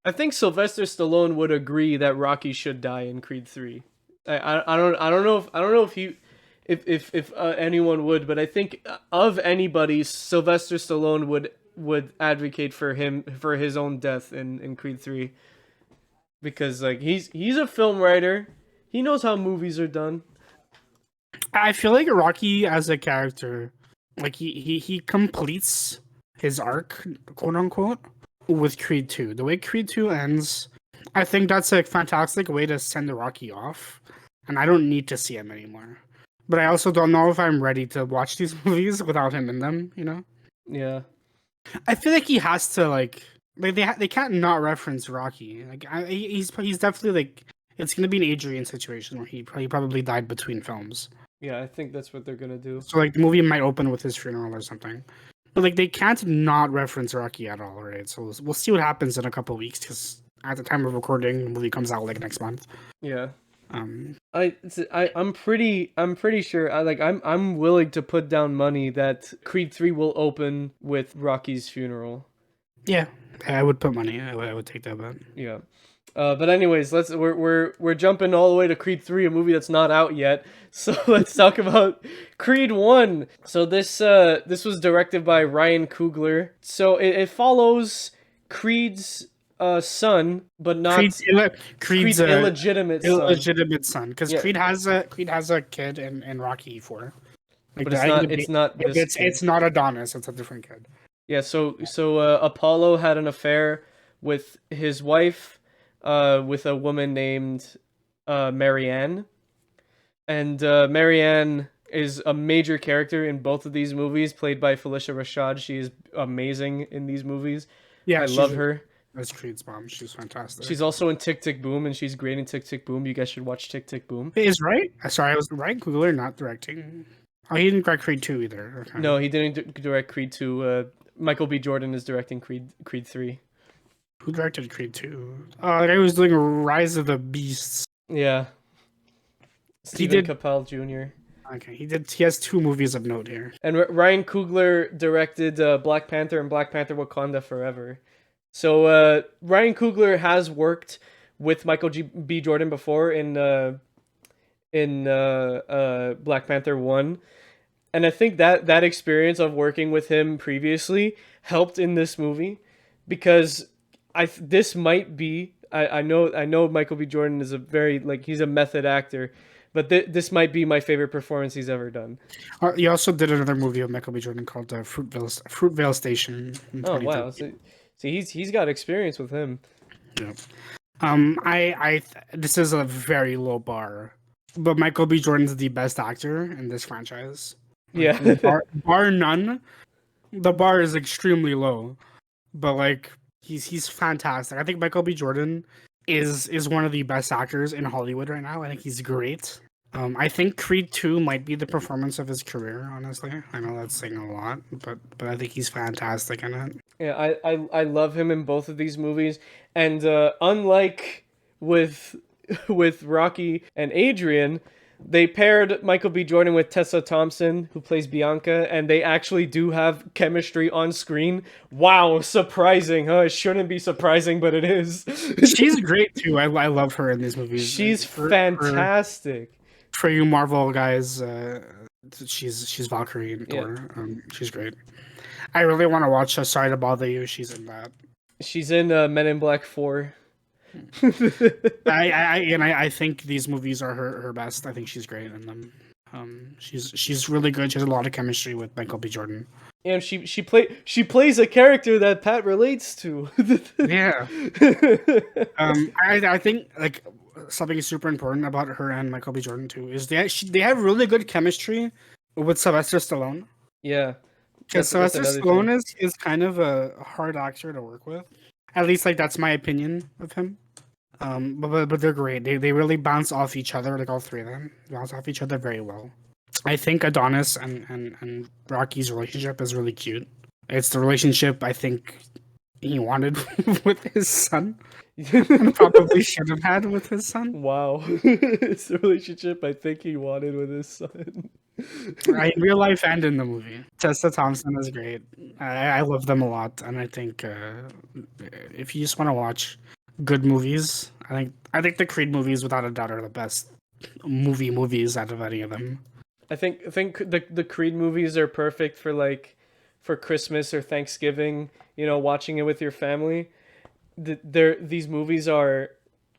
Stallone would agree that Rocky should die in Creed 3. I don't know if anyone would, but I think of anybody, Sylvester Stallone would advocate for his own death in Creed 3 because like he's a film writer. He knows how movies are done. I feel like Rocky as a character, like he completes his arc, quote unquote, with Creed 2. The way Creed 2 ends, I think that's a fantastic way to send the Rocky off. And I don't need to see him anymore. But I also don't know if I'm ready to watch these movies without him in them, you know? Yeah. I feel like he has to, like they can't not reference Rocky. Like he's definitely, like, it's going to be an Adrian situation where he probably died between films. Yeah, I think that's what they're going to do. So, like, the movie might open with his funeral or something. But, like, they can't not reference Rocky at all, right? So we'll see what happens in a couple of weeks, because at the time of recording, the movie comes out, like, next month. Yeah. I'm pretty sure. I'm willing to put down money that Creed 3 will open with Rocky's funeral. Yeah, I would put money. I would take that bet. Yeah. But anyways, we're jumping all the way to Creed 3, a movie that's not out yet. So let's talk about Creed 1. So this was directed by Ryan Coogler. So it follows Creed's son, but not Creed's illegitimate son. Because Yeah. Creed has a kid in Rocky 4. Like But it's not this kid. it's not Adonis. It's a different kid. Yeah, so Apollo had an affair with his wife, with a woman named Marianne, and Marianne is a major character in both of these movies, played by Felicia Rashad. She is amazing in these movies. Yeah, I love her. That's Creed's mom. She's fantastic. She's also in Tick Tick Boom, and she's great in Tick Tick Boom. You guys should watch Tick Tick Boom. Is right? Sorry, I was Ryan Coogler not directing. Oh, he didn't direct Creed 2 either. Okay. No, he didn't direct Creed 2. Michael B. Jordan is directing Creed 3. Who directed Creed 2? Oh, the guy who was doing Rise of the Beasts. Yeah. Stephen Capel Jr. Okay, he has 2 movies of note here. And Ryan Coogler directed Black Panther and Black Panther Wakanda Forever. So Ryan Coogler has worked with Michael B. Jordan before in Black Panther 1. And I think that experience of working with him previously helped in this movie, because this might be I know Michael B. Jordan is a very he's a method actor, but this might be my favorite performance he's ever done. He also did another movie with Michael B. Jordan called Fruitvale Station. Oh wow! So he's got experience with him. Yeah. This is a very low bar, but Michael B. Jordan's the best actor in this franchise. Yeah. bar none. The bar is extremely low, but he's fantastic. I think Michael B. Jordan is one of the best actors in Hollywood right now. I think he's great. I think Creed 2 might be the performance of his career, honestly. I know that's saying a lot, but I think he's fantastic in it. Yeah, I love him in both of these movies, and unlike with Rocky and Adrian, they paired Michael B. Jordan with Tessa Thompson, who plays Bianca, and they actually do have chemistry on screen. Wow, surprising, huh? It shouldn't be surprising, but it is. She's great too. I love her in these movies. She's fantastic. For you Marvel guys, she's Valkyrie in Thor. She's great. I really want to watch Sorry to Bother You. She's in that. She's in Men in Black 4. I think these movies are her best. I think she's great in them. She's really good. She has a lot of chemistry with Michael B. Jordan. And she plays a character that Pat relates to. Yeah. I think something super important about her and Michael B. Jordan too is they have really good chemistry with Sylvester Stallone. Yeah. Because Sylvester Stallone is kind of a hard actor to work with. At least that's my opinion of him. But they're great. They really bounce off each other. All three of them bounce off each other very well. I think Adonis and Rocky's relationship is really cute. It's the relationship I think he wanted with his son, and probably should have had with his son. Wow, it's the relationship I think he wanted with his son. In real life and in the movie, Tessa Thompson is great. I love them a lot, and I think if you just want to watch good movies, I think the Creed movies, without a doubt, are the best movies out of any of them. I think the Creed movies are perfect for Christmas or Thanksgiving. Watching it with your family. These movies are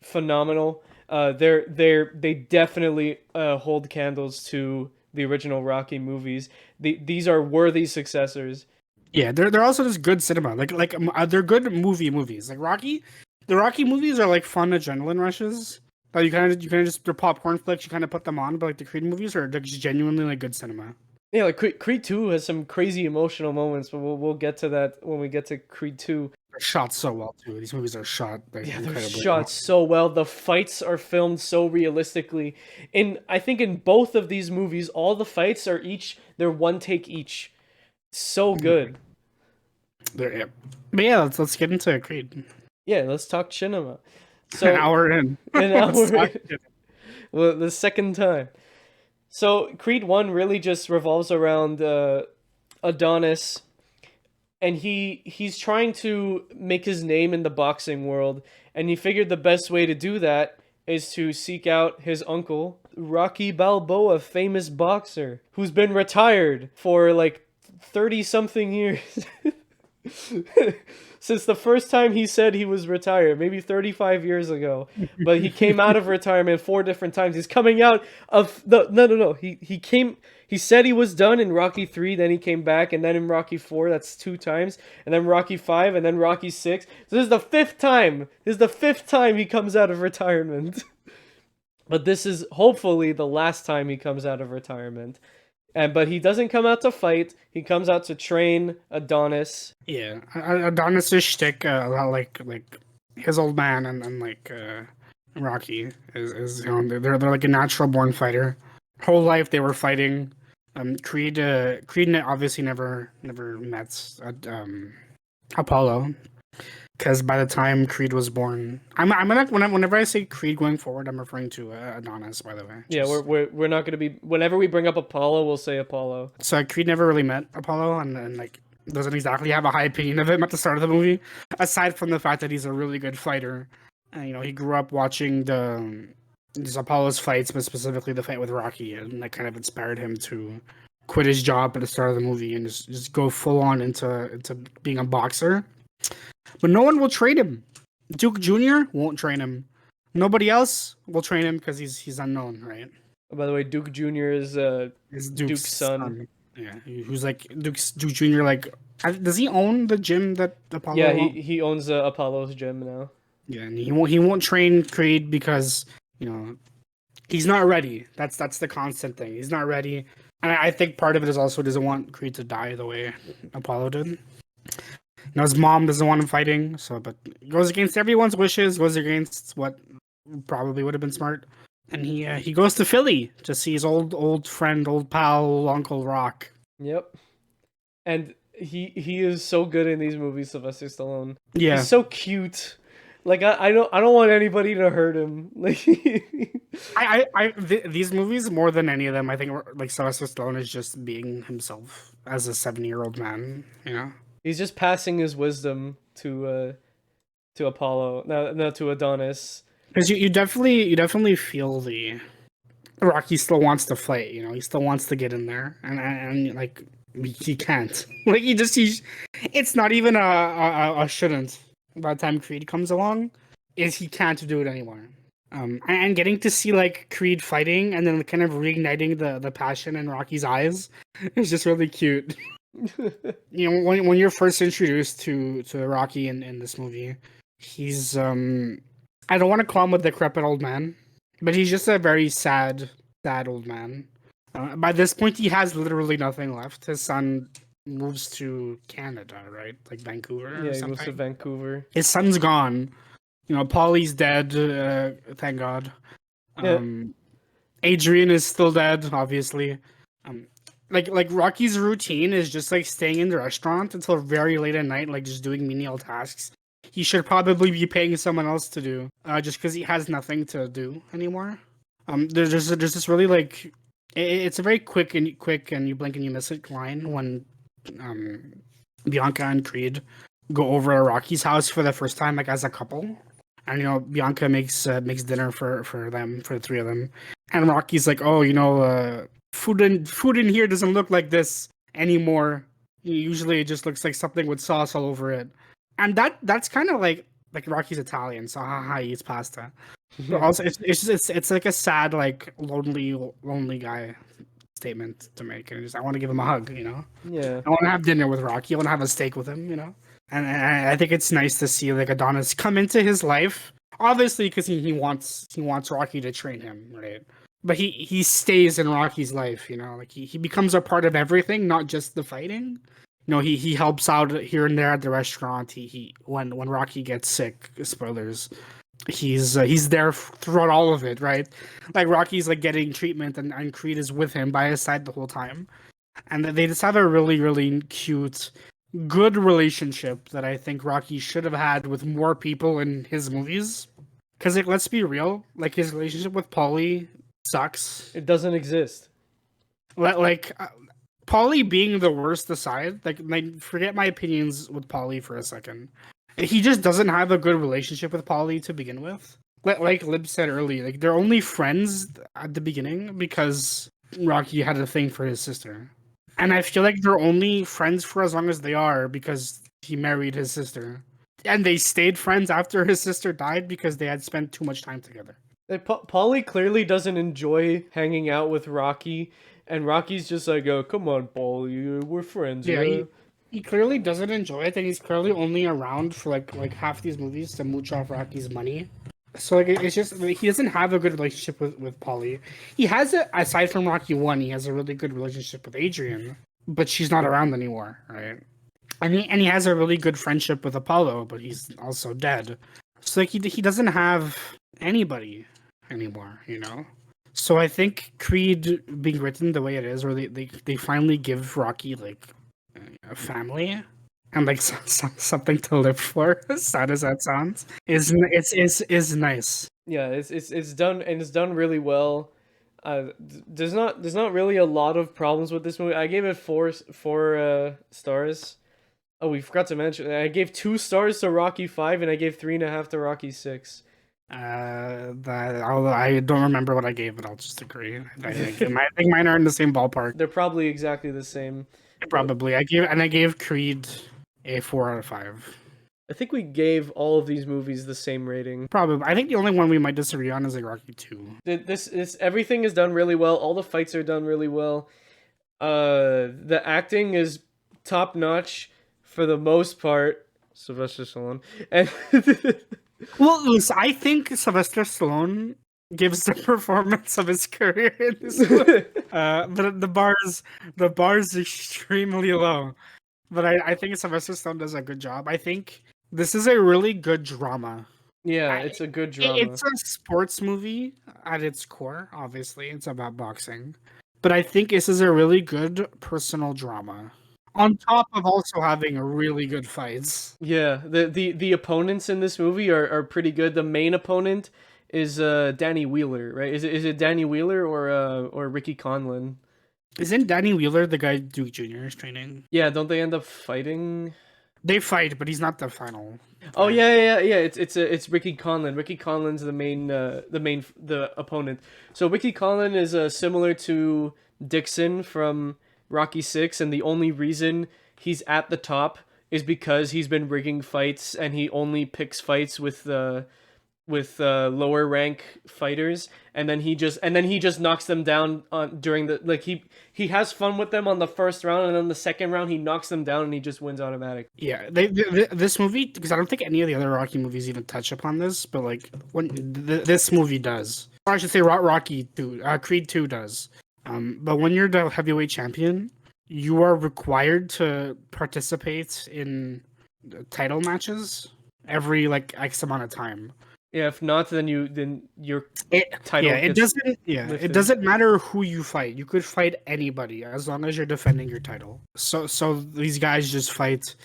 phenomenal. They definitely hold candles to the original Rocky movies. These are worthy successors. Yeah, they're also just good cinema. They're good movies. The Rocky movies are fun adrenaline rushes. You kind of just, they're popcorn flicks. You kind of put them on, but the Creed movies are just genuinely good cinema. Yeah, Creed 2 has some crazy emotional moments, but we'll get to that when we get to Creed 2. They're shot so well too. These movies are shot. They're shot so well. The fights are filmed so realistically. I think in both of these movies, all the fights are they're one take each. So good. But yeah, let's get into Creed. Yeah, let's talk cinema. So an hour in. Well, the second time. So Creed 1 really just revolves around Adonis, and he's trying to make his name in the boxing world, and he figured the best way to do that is to seek out his uncle, Rocky Balboa, famous boxer, who's been retired for like 30 something years. Since the first time he said he was retired, maybe 35 years ago. But he came out of retirement 4 different times. He's coming out of the no. He said he was done in Rocky 3, then he came back, and then in Rocky 4, that's 2 times, and then Rocky 5, and then Rocky 6. So this is the fifth time. This is the fifth time he comes out of retirement. But this is hopefully the last time he comes out of retirement. But he doesn't come out to fight. He comes out to train Adonis. Yeah, Adonis's shtick, like his old man and like Rocky is they're like a natural born fighter. Whole life they were fighting. Creed obviously never met Apollo, because by the time Creed was born, I'm gonna whenever I say Creed going forward, I'm referring to Adonis, by the way. Yeah, we're not gonna be, whenever we bring up Apollo, we'll say Apollo. So Creed never really met Apollo, and like doesn't exactly have a high opinion of him at the start of the movie, aside from the fact that he's a really good fighter. And he grew up watching these Apollo's fights, but specifically the fight with Rocky, and that kind of inspired him to quit his job at the start of the movie and just go full on into being a boxer. But no one will train him. Duke Jr. won't train him. Nobody else will train him because he's unknown, right? By the way, Duke Jr. is Duke's son. Yeah, who's like Duke Jr. Like, does he own the gym that Apollo? Yeah, he owns Apollo's gym now. Yeah, and he won't train Creed because he's not ready. That's the constant thing. He's not ready, and I think part of it is also doesn't want Creed to die the way Apollo did. His mom doesn't want him fighting, but goes against everyone's wishes, goes against what probably would have been smart. And he goes to Philly to see his old friend, old pal, old Uncle Rock. Yep. And he is so good in these movies, Sylvester Stallone. Yeah. He's so cute. Like I don't want anybody to hurt him. Like these movies, more than any of them, I think like Sylvester Stallone is just being himself as a 70-year-old man, He's just passing his wisdom to Apollo, no, to Adonis. Because you definitely feel the Rocky still wants to fight. He still wants to get in there, and like he can't. Like it's not even a shouldn't. By the time Creed comes along, he can't do it anymore. And getting to see like Creed fighting and then kind of reigniting the passion in Rocky's eyes is just really cute. When you're first introduced to Rocky in this movie, he's I don't want to call him a decrepit old man, but he's just a very sad old man. By this point, he has literally nothing left. His son moves to Canada, right? Like Vancouver. Yeah, he moves to Vancouver. His son's gone. Paulie's dead. Thank God. Adrian is still dead, obviously. Like Rocky's routine is just like staying in the restaurant until very late at night, like just doing menial tasks. He should probably be paying someone else to do, just because he has nothing to do anymore. There's this really like, it's a very quick and you blink and you miss it line when Bianca and Creed go over to Rocky's house for the first time, like as a couple, and Bianca makes dinner for the three of them, and Rocky's like, oh, food in here doesn't look like this anymore. Usually it just looks like something with sauce all over it. And that's kind of like Rocky's Italian, so he eats pasta. But also, it's like a sad, like lonely guy statement to make, and I want to give him a hug, Yeah. I want to have dinner with Rocky. I want to have a steak with him, And I think it's nice to see like Adonis come into his life, obviously because he wants Rocky to train him, right? But he stays in Rocky's life, like he becomes a part of everything, not just the fighting. He helps out here and there at the restaurant. He when Rocky gets sick, spoilers, he's there throughout all of it, right? Like Rocky's like getting treatment and Creed is with him by his side the whole time. And they just have a really, really cute, good relationship that I think Rocky should have had with more people in his movies. Because, like, let's be real, like, his relationship with Paulie sucks. It doesn't exist. Like Paulie being the worst aside, forget my opinions with Paulie for a second. He just doesn't have a good relationship with Paulie to begin with. Like Lib said earlier, like they're only friends at the beginning because Rocky had a thing for his sister. And I feel like they're only friends for as long as they are because he married his sister. And they stayed friends after his sister died because they had spent too much time together. Like, Paulie clearly doesn't enjoy hanging out with Rocky, and Rocky's just like, "Oh, come on, Paulie, we're friends." Yeah, he clearly doesn't enjoy it, and he's clearly only around for like half these movies to mooch off Rocky's money. So like it's just like, he doesn't have a good relationship with Paulie. He has it aside from Rocky 1. He has a really good relationship with Adrian, but she's not around anymore, right? And he has a really good friendship with Apollo, but he's also dead. So like he doesn't have anybody anymore, you know. So I think Creed being written the way it is, where they finally give Rocky like a family and like something to live for, as sad as that sounds, is nice. Yeah, it's done, and it's done really well. There's not really a lot of problems with this movie. I gave it four stars. Oh, we forgot to mention, I gave 2 stars to Rocky 5, and I gave 3.5 to Rocky 6. I don't remember what I gave, but I'll just agree. I think mine are in the same ballpark. They're probably exactly the same. Probably. I gave Creed a 4 out of 5. I think we gave all of these movies the same rating. Probably. I think the only one we might disagree on is like Rocky 2. This everything is done really well. All the fights are done really well. The acting is top notch for the most part. Sylvester Stallone. And well, listen, I think Sylvester Stallone gives the performance of his career in this movie. But the bar is extremely low. But I think Sylvester Stallone does a good job. I think this is a really good drama. Yeah, it's a good drama. It's a sports movie at its core. Obviously, it's about boxing. But I think this is a really good personal drama. On top of also having really good fights. Yeah, the opponents in this movie are pretty good. The main opponent is Danny Wheeler, right? Is it Danny Wheeler or Ricky Conlon? Isn't Danny Wheeler the guy Duke Jr. is training? Yeah, don't they end up fighting? They fight, but he's not the final. Oh yeah. It's Ricky Conlon. Ricky Conlon's the opponent. So Ricky Conlon is similar to Dixon from Rocky 6, and the only reason he's at the top is because he's been rigging fights, and he only picks fights with lower rank fighters, and then he just knocks them down on during the he has fun with them on the first round, and then the second round he knocks them down and he just wins automatic. Yeah, this movie, because I don't think any of the other Rocky movies even touch upon this, but like this movie does, or I should say Rocky 2, Creed 2 does. But when you're the heavyweight champion, you are required to participate in title matches every like X amount of time. Yeah, if not, then your title. Yeah, it doesn't matter who you fight. You could fight anybody as long as you're defending your title. So these guys just fight,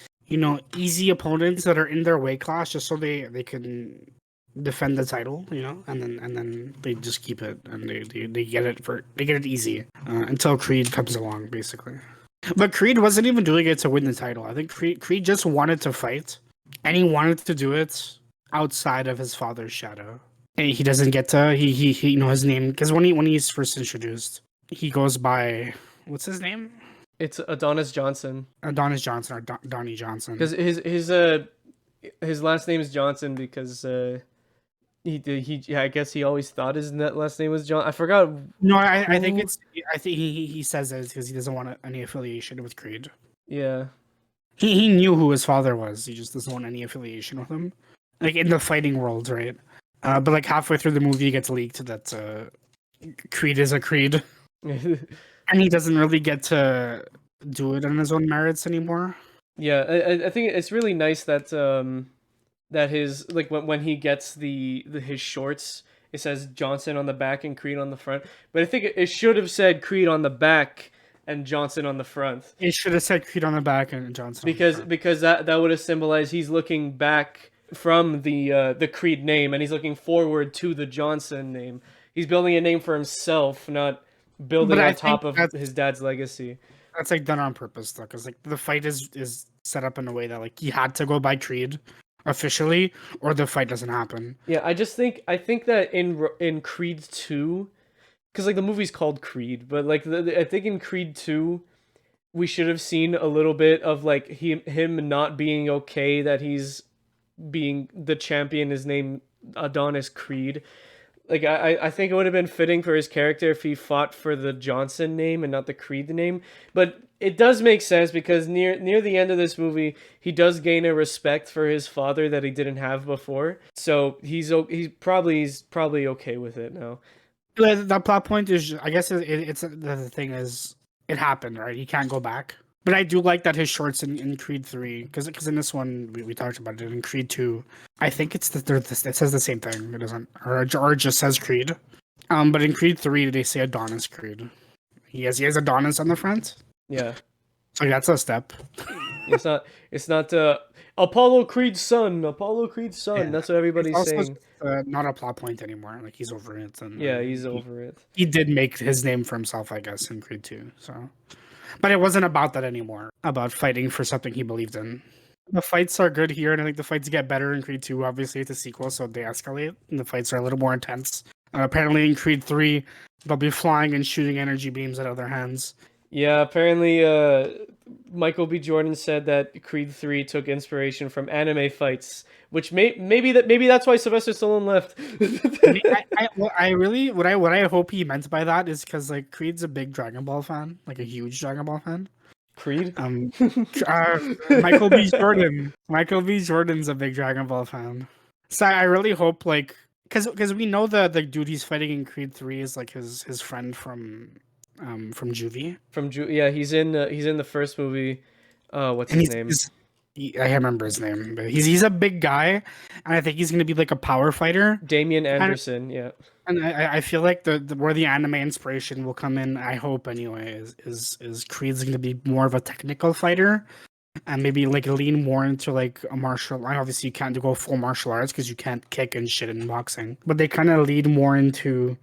easy opponents that are in their weight class, just so they can defend the title, and then they just keep it, and they get it easy until Creed comes along, basically. But Creed wasn't even doing it to win the title. I think Creed just wanted to fight, and he wanted to do it outside of his father's shadow. And he doesn't get to he his name, because when he's first introduced, he goes by, what's his name? It's Adonis Johnson. Adonis Johnson, or Donnie Johnson. Because his last name is Johnson because I guess he always thought his last name was John. I forgot. No, I think he says it because he doesn't want any affiliation with Creed. Yeah. He knew who his father was. He just doesn't want any affiliation with him. Like in the fighting world, right? But like halfway through the movie, it gets leaked that Creed is a Creed, and he doesn't really get to do it on his own merits anymore. Yeah, I think it's really nice that that his like when he gets his shorts, it says Johnson on the back and Creed on the front. But I think it should have said Creed on the back and Johnson on the front. It should have said Creed on the back and Johnson because that would have symbolized he's looking back from the Creed name, and he's looking forward to the Johnson name. he's building a name for himself, not building But I on think top of his dad's legacy. that's like done on purpose though, because like the fight is set up in a way that like he had to go by Creed officially, or the fight doesn't happen. Yeah, I think that in Creed 2, because like the movie's called Creed, but like I think in Creed 2 we should have seen a little bit of like him not being okay that he's being the champion is named Adonis Creed. Like I think it would have been fitting for his character if he fought for the Johnson name and not the Creed name. But it does make sense because near the end of this movie, he does gain a respect for his father that he didn't have before. So he's probably okay with it now. That plot point is, I guess, it's the thing is, it happened, right? He can't go back. But I do like that his shorts in Creed 3, because in this one we talked about it. In Creed 2, I think it's it says the same thing. It doesn't, or it just says Creed. But in Creed 3 they say Adonis Creed. He has Adonis on the front. Yeah. So that's a step. It's not Apollo Creed's son. Apollo Creed's son. Yeah. That's what everybody's Also, saying. not a plot point anymore. Like he's over it. And, Yeah, he's over it. He did make his name for himself, I guess, in Creed 2. So, but it wasn't about that anymore. About fighting for something he believed in. The fights are good here, and I think the fights get better in Creed 2. Obviously, it's a sequel, so they escalate, and the fights are a little more intense. Apparently, in Creed 3, they'll be flying and shooting energy beams at other hands. Yeah, apparently, Michael B. Jordan said that Creed 3 took inspiration from anime fights, which maybe that's why Sylvester Stallone left. What I hope he meant by that is because like Creed's a big Dragon Ball fan, like a huge Dragon Ball fan. Creed? Michael B. Jordan. Michael B. Jordan's a big Dragon Ball fan. So I really hope like because we know the dude he's fighting in Creed 3 is like his friend from Juvie. Yeah, he's in the first movie. What's his name? I remember his name, but he's a big guy, and I think he's gonna be like a power fighter. Damian Anderson, yeah. And I feel like the where the anime inspiration will come in, I hope anyway, is Creed's gonna be more of a technical fighter, and maybe like lean more into like a martial. Obviously, you can't go full martial arts because you can't kick and shit in boxing, but they kind of lead more into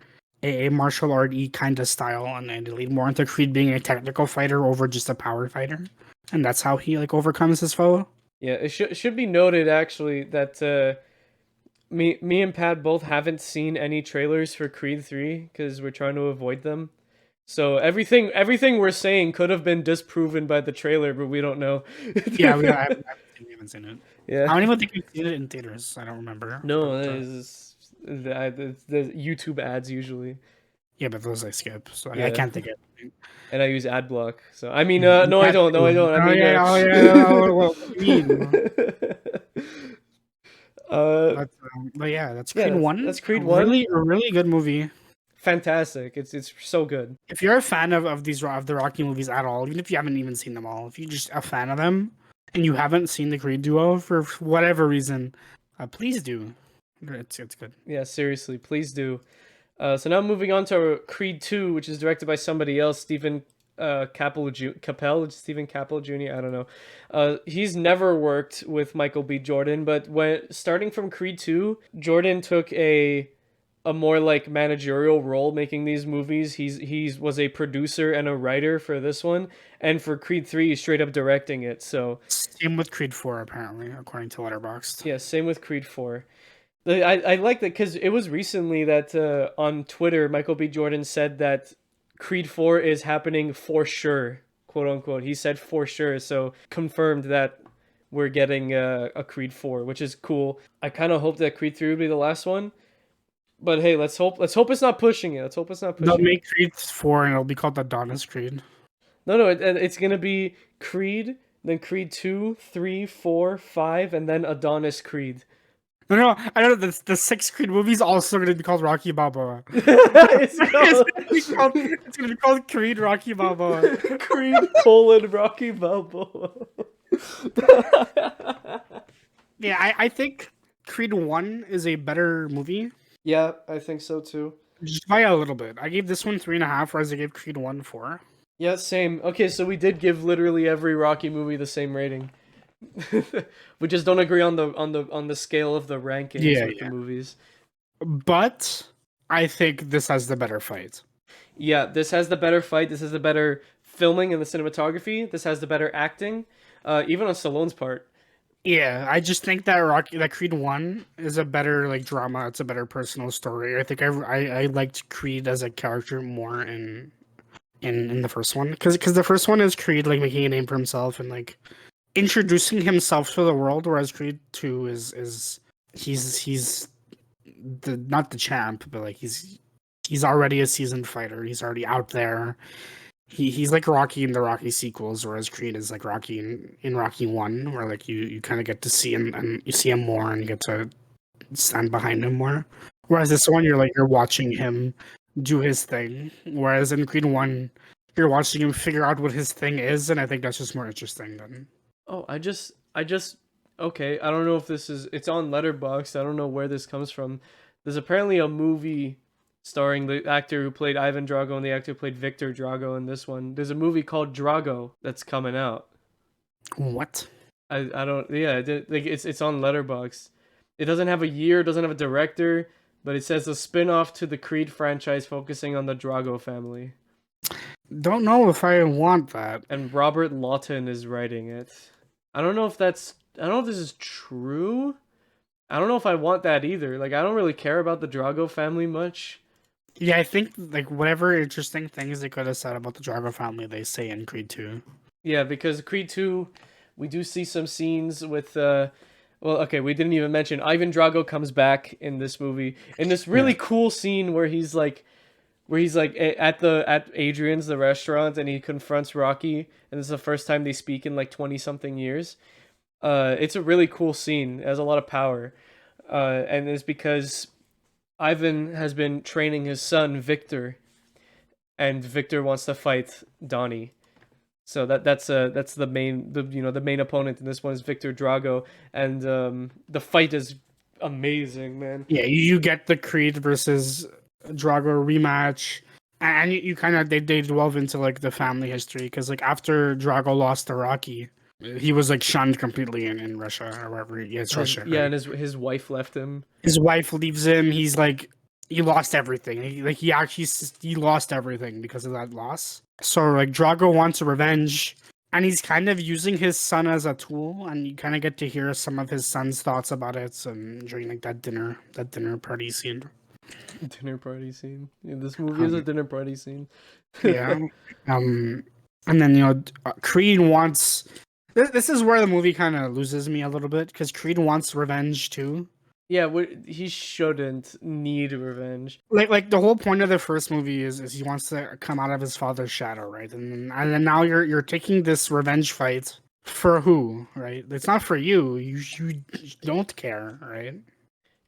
a martial art-y kind of style, and they lead more into Creed being a technical fighter over just a power fighter. And that's how he like overcomes his foe. Yeah, it should be noted actually that me and Pat both haven't seen any trailers for Creed 3 because we're trying to avoid them. So everything we're saying could have been disproven by the trailer, but we don't know. Yeah, we haven't seen it. Yeah, I don't even think we've seen it in theaters. I don't remember. No, it's the YouTube ads usually. Yeah, but those I skip, so Yeah. I can't think of it. And I use ad block. So I mean, no, I don't. No, I don't. I mean, What do you mean? But yeah, that's Creed 1. That's Creed 1. Really good movie. Fantastic. It's so good. If you're a fan of the Rocky movies at all, even if you haven't even seen them all, if you're just a fan of them and you haven't seen the Creed duo for whatever reason, please do. It's good. Yeah, seriously, please do. So now moving on to Creed 2, which is directed by somebody else, Stephen Stephen Cappell Jr. I don't know. He's never worked with Michael B. Jordan, but starting from Creed 2, Jordan took a more like managerial role making these movies. He was a producer and a writer for this one, and for Creed 3, he's straight up directing it. So same with Creed 4, apparently, according to Letterboxd. Yeah, same with Creed 4. I like that because it was recently that on Twitter, Michael B. Jordan said that Creed 4 is happening for sure, quote unquote. He said for sure, so confirmed that we're getting a Creed 4, which is cool. I kind of hope that Creed 3 would be the last one, but hey, let's hope it's not pushing it. They'll make Creed 4 and it'll be called Adonis Creed. No, it's gonna be Creed, then Creed 2, 3, 4, 5, and then Adonis Creed. No, I know the 6 Creed movies also going to be called Rocky Balboa. It's going to be called Creed Rocky Balboa. Creed Rocky Balboa. Yeah, I think Creed 1 is a better movie. Yeah, I think so too. Just by a little bit. I gave this one 3.5, whereas I gave Creed 1 4. Yeah, same. Okay, so we did give literally every Rocky movie the same rating. We just don't agree on the scale of the rankings of the movies. But I think this has the better fight. Yeah, this has the better fight. This has the better filming and the cinematography. This has the better acting, even on Stallone's part. Yeah, I just think that Creed 1 is a better like drama. It's a better personal story. I think I liked Creed as a character more in the first one because the first one is Creed like making a name for himself and like introducing himself to the world, whereas Creed 2 is he's the not the champ, but like he's already a seasoned fighter. He's already out there. He's like Rocky in the Rocky sequels, whereas Creed is like Rocky in Rocky 1, where like you kind of get to see him and you see him more and you get to stand behind him more. Whereas this one, you're watching him do his thing. Whereas in Creed 1, you're watching him figure out what his thing is, and I think that's just more interesting than. Oh, okay. I don't know if it's on Letterboxd. I don't know where this comes from. There's apparently a movie starring the actor who played Ivan Drago and the actor who played Victor Drago in this one. There's a movie called Drago that's coming out. What? I don't, yeah, like it's on Letterboxd. It doesn't have a year, doesn't have a director, but it says a spin-off to the Creed franchise focusing on the Drago family. Don't know if I want that. And Robert Lawton is writing it. I don't know if this is true. I don't know if I want that either. Like, I don't really care about the Drago family much. Yeah, I think like whatever interesting things they could have said about the Drago family, they say in Creed 2. Yeah, because Creed 2, we do see some scenes with well, okay, we didn't even mention Ivan Drago comes back in this movie in this really cool scene where he's like at Adrian's the restaurant and he confronts Rocky and this is the first time they speak in like 20 something years. It's a really cool scene. It has a lot of power. And it's because Ivan has been training his son Victor and Victor wants to fight Donnie. So that's the main opponent in this one is Victor Drago, and the fight is amazing, man. Yeah, you get the Creed versus Drago rematch, and you kind of they delve into like the family history because like after Drago lost to Rocky, he was like shunned completely in Russia or wherever he is. Russia. Yeah, right? and his wife left him. His wife leaves him. He's like he lost everything. He lost everything because of that loss. So like Drago wants revenge, and he's kind of using his son as a tool, and you kind of get to hear some of his son's thoughts about it during like that dinner party scene. Dinner party scene. Yeah, this movie is a dinner party scene. Yeah. And then Creed wants. This is where the movie kind of loses me a little bit because Creed wants revenge too. Yeah, he shouldn't need revenge. Like the whole point of the first movie is he wants to come out of his father's shadow, right? And then now you're taking this revenge fight for who, right? It's not for you. You don't care, right?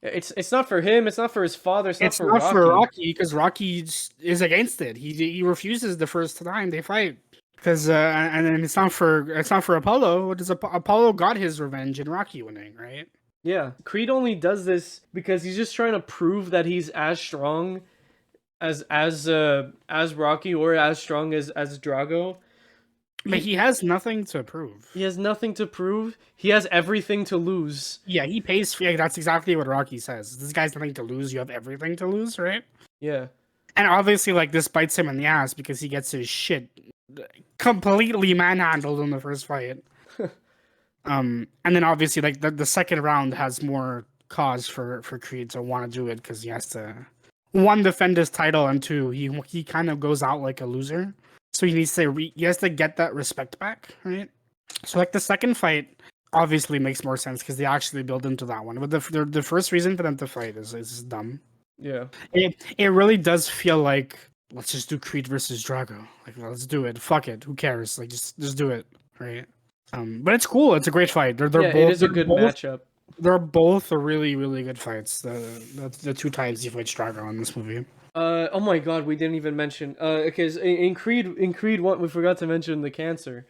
It's not for him. It's not for his father. It's not for Rocky. For Rocky because Rocky is against it. He refuses the first time they fight because and then it's not for Apollo. What does Apollo got his revenge in Rocky winning, right? Yeah, Creed only does this because he's just trying to prove that he's as strong as Rocky or as strong as Drago. But he has nothing to prove. He has nothing to prove. He has everything to lose. Yeah, he pays for. Yeah, that's exactly what Rocky says. This guy's nothing to lose. You have everything to lose, right? Yeah. And obviously, like this bites him in the ass because he gets his shit completely manhandled in the first fight. And then obviously, like the second round has more cause for Creed to want to do it because he has to one defend his title and two he kind of goes out like a loser, so he needs to he has to get that respect back, right? So like the second fight obviously makes more sense because they actually build into that one, but the first reason for them to fight is dumb. Yeah, it really does feel like let's just do Creed versus Drago. Like let's do it. Fuck it. Who cares? Like just do it, right? But it's cool. It's a great fight. They're both. It is a good matchup. They're both really, really good fights. The two times he fights Drago in this movie. Oh my god, we didn't even mention. Because in Creed 1, we forgot to mention the cancer.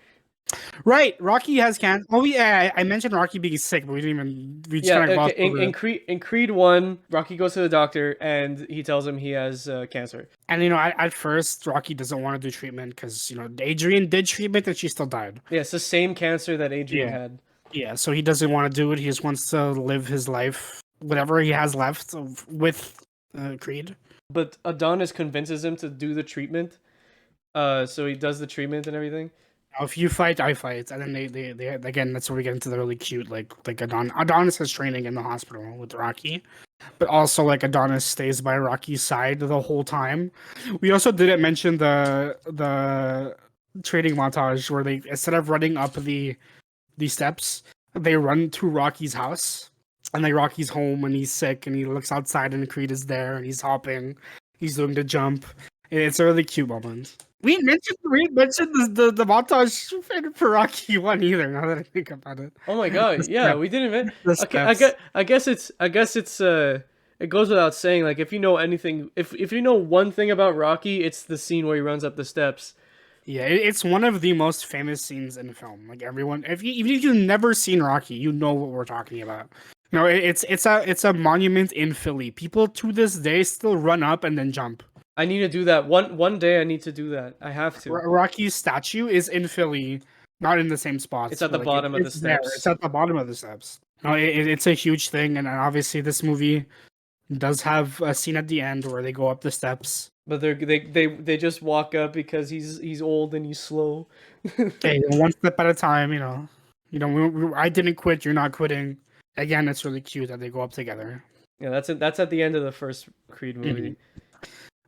Right, Rocky has cancer. Oh yeah, I mentioned Rocky being sick, but we didn't even. We just kind of glossed over it. In Creed 1, Rocky goes to the doctor and he tells him he has cancer. And at first Rocky doesn't want to do treatment because Adrian did treatment and she still died. Yeah, it's the same cancer that Adrian had. Yeah, so he doesn't want to do it. He just wants to live his life, whatever he has left, with Creed. but Adonis convinces him to do the treatment. So he does the treatment and everything. Now, if you fight, I fight, and then they again. That's where we get into the really cute like Adonis has training in the hospital with Rocky, but also like Adonis stays by Rocky's side the whole time. We also didn't mention the training montage where they, instead of running up the steps, they run to Rocky's house, and like Rocky's home and he's sick and he looks outside and Creed is there and he's hopping, he's doing the jump. It's a really cute moment. We mentioned the montage for Rocky one either. Now that I think about it, Oh my god, the yeah, step, we didn't even. the Okay, steps. I guess it's it goes without saying, like, if you know anything, if you know one thing about Rocky, it's the scene where he runs up the steps. Yeah, it's one of the most famous scenes in film. Like everyone, if you even if you've never seen Rocky, you know what we're talking about. You know, it's a monument in Philly. People to this day still run up and then jump. I need to do that one day. I need to do that. I have to. Rocky's statue is in Philly, not in the same It's spots, at the but like bottom of the it's there. steps. It's at the bottom of the steps. No, it's a huge thing, and obviously this movie does have a scene at the end where they go up the steps. But they just walk up because he's old and he's slow. Okay, one step at a time. I didn't quit. You're not quitting. Again, it's really cute that they go up together. Yeah, that's it. That's at the end of the first Creed movie.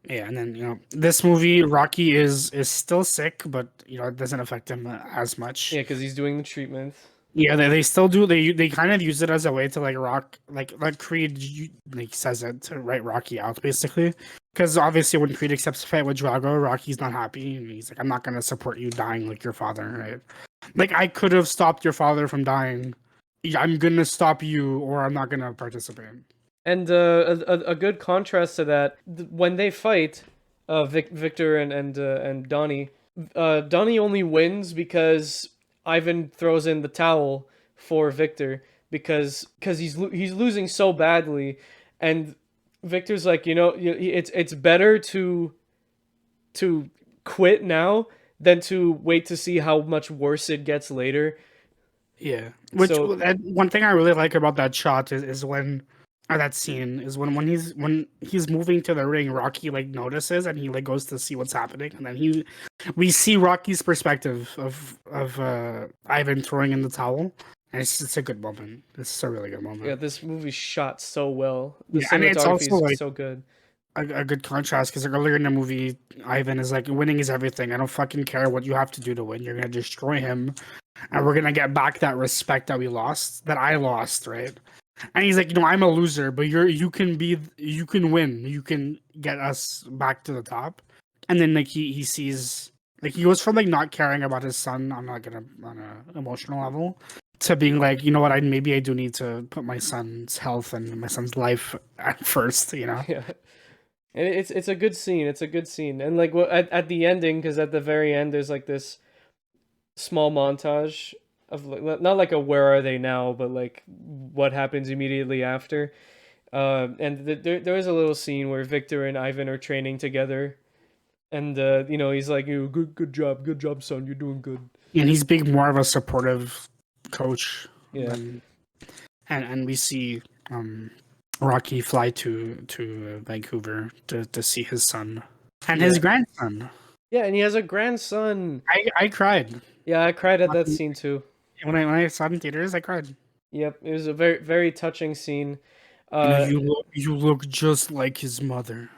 Yeah, and then this movie, Rocky is still sick, but it doesn't affect him as much. Yeah, because he's doing the treatment. Yeah, they still do. They kind of use it as a way to like Creed like says it to write Rocky out basically, because obviously when Creed accepts the fight with Drago, Rocky's not happy and he's like, I'm not gonna support you dying like your father, right? Like I could have stopped your father from dying. I'm gonna stop you, or I'm not gonna participate. And a good contrast to that, when they fight, Victor and Donnie, Donnie only wins because Ivan throws in the towel for Victor because he's losing so badly, and Victor's like, it's better to quit now than to wait to see how much worse it gets later. Yeah, which So one thing I really like about that shot is when or that scene is when he's moving to the ring, Rocky like notices and he like goes to see what's happening, and then we see Rocky's perspective of Ivan throwing in the towel, and it's a good moment. It's a really good moment. yeah, this movie's shot so well. The Yeah, and it's cinematography also is like so good. a good contrast because earlier in the movie, Ivan is like, winning is everything. I don't fucking care what you have to do to win. You're gonna destroy him, and we're gonna get back that respect that we lost, that I lost, right? And he's like, I'm a loser, but you can win, you can get us back to the top. And then like he sees, like he goes from like not caring about his son on like on an emotional level to being like, you know what, maybe I do need to put my son's health and my son's life at first, Yeah. And it's a good scene. It's a good scene. And like at the ending, because at the very end there's like this small montage of not like a where are they now, but like what happens immediately after. And there is a little scene where Victor and Ivan are training together, and he's like, "You good job, son. You're doing good." And he's being more of a supportive coach. Yeah. And we see Rocky fly to Vancouver to see his son and his grandson. Yeah, and he has a grandson. I cried. Yeah, I cried at that scene too. When I saw it in theaters, I cried. Yep, it was a very very touching scene. You look just like his mother.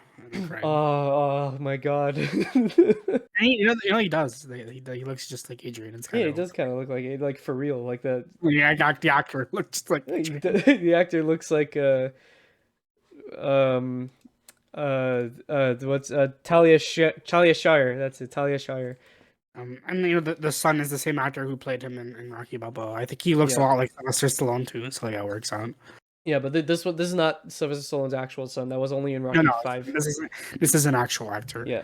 Oh my god. And he does. He looks just like Adrian. It's Yeah, he does kind of look like it, like for real, like that. Yeah, the actor looks like The actor looks like um what's Talia Shire. That's it, Talia Shire. And the son is the same actor who played him in Rocky Balboa. I think he looks a lot like Sylvester Stallone too, so yeah, it works out. Yeah, but this is not Sylvester Stallone's actual son. That was only in Rocky No, 5. This is an actual actor. Yeah.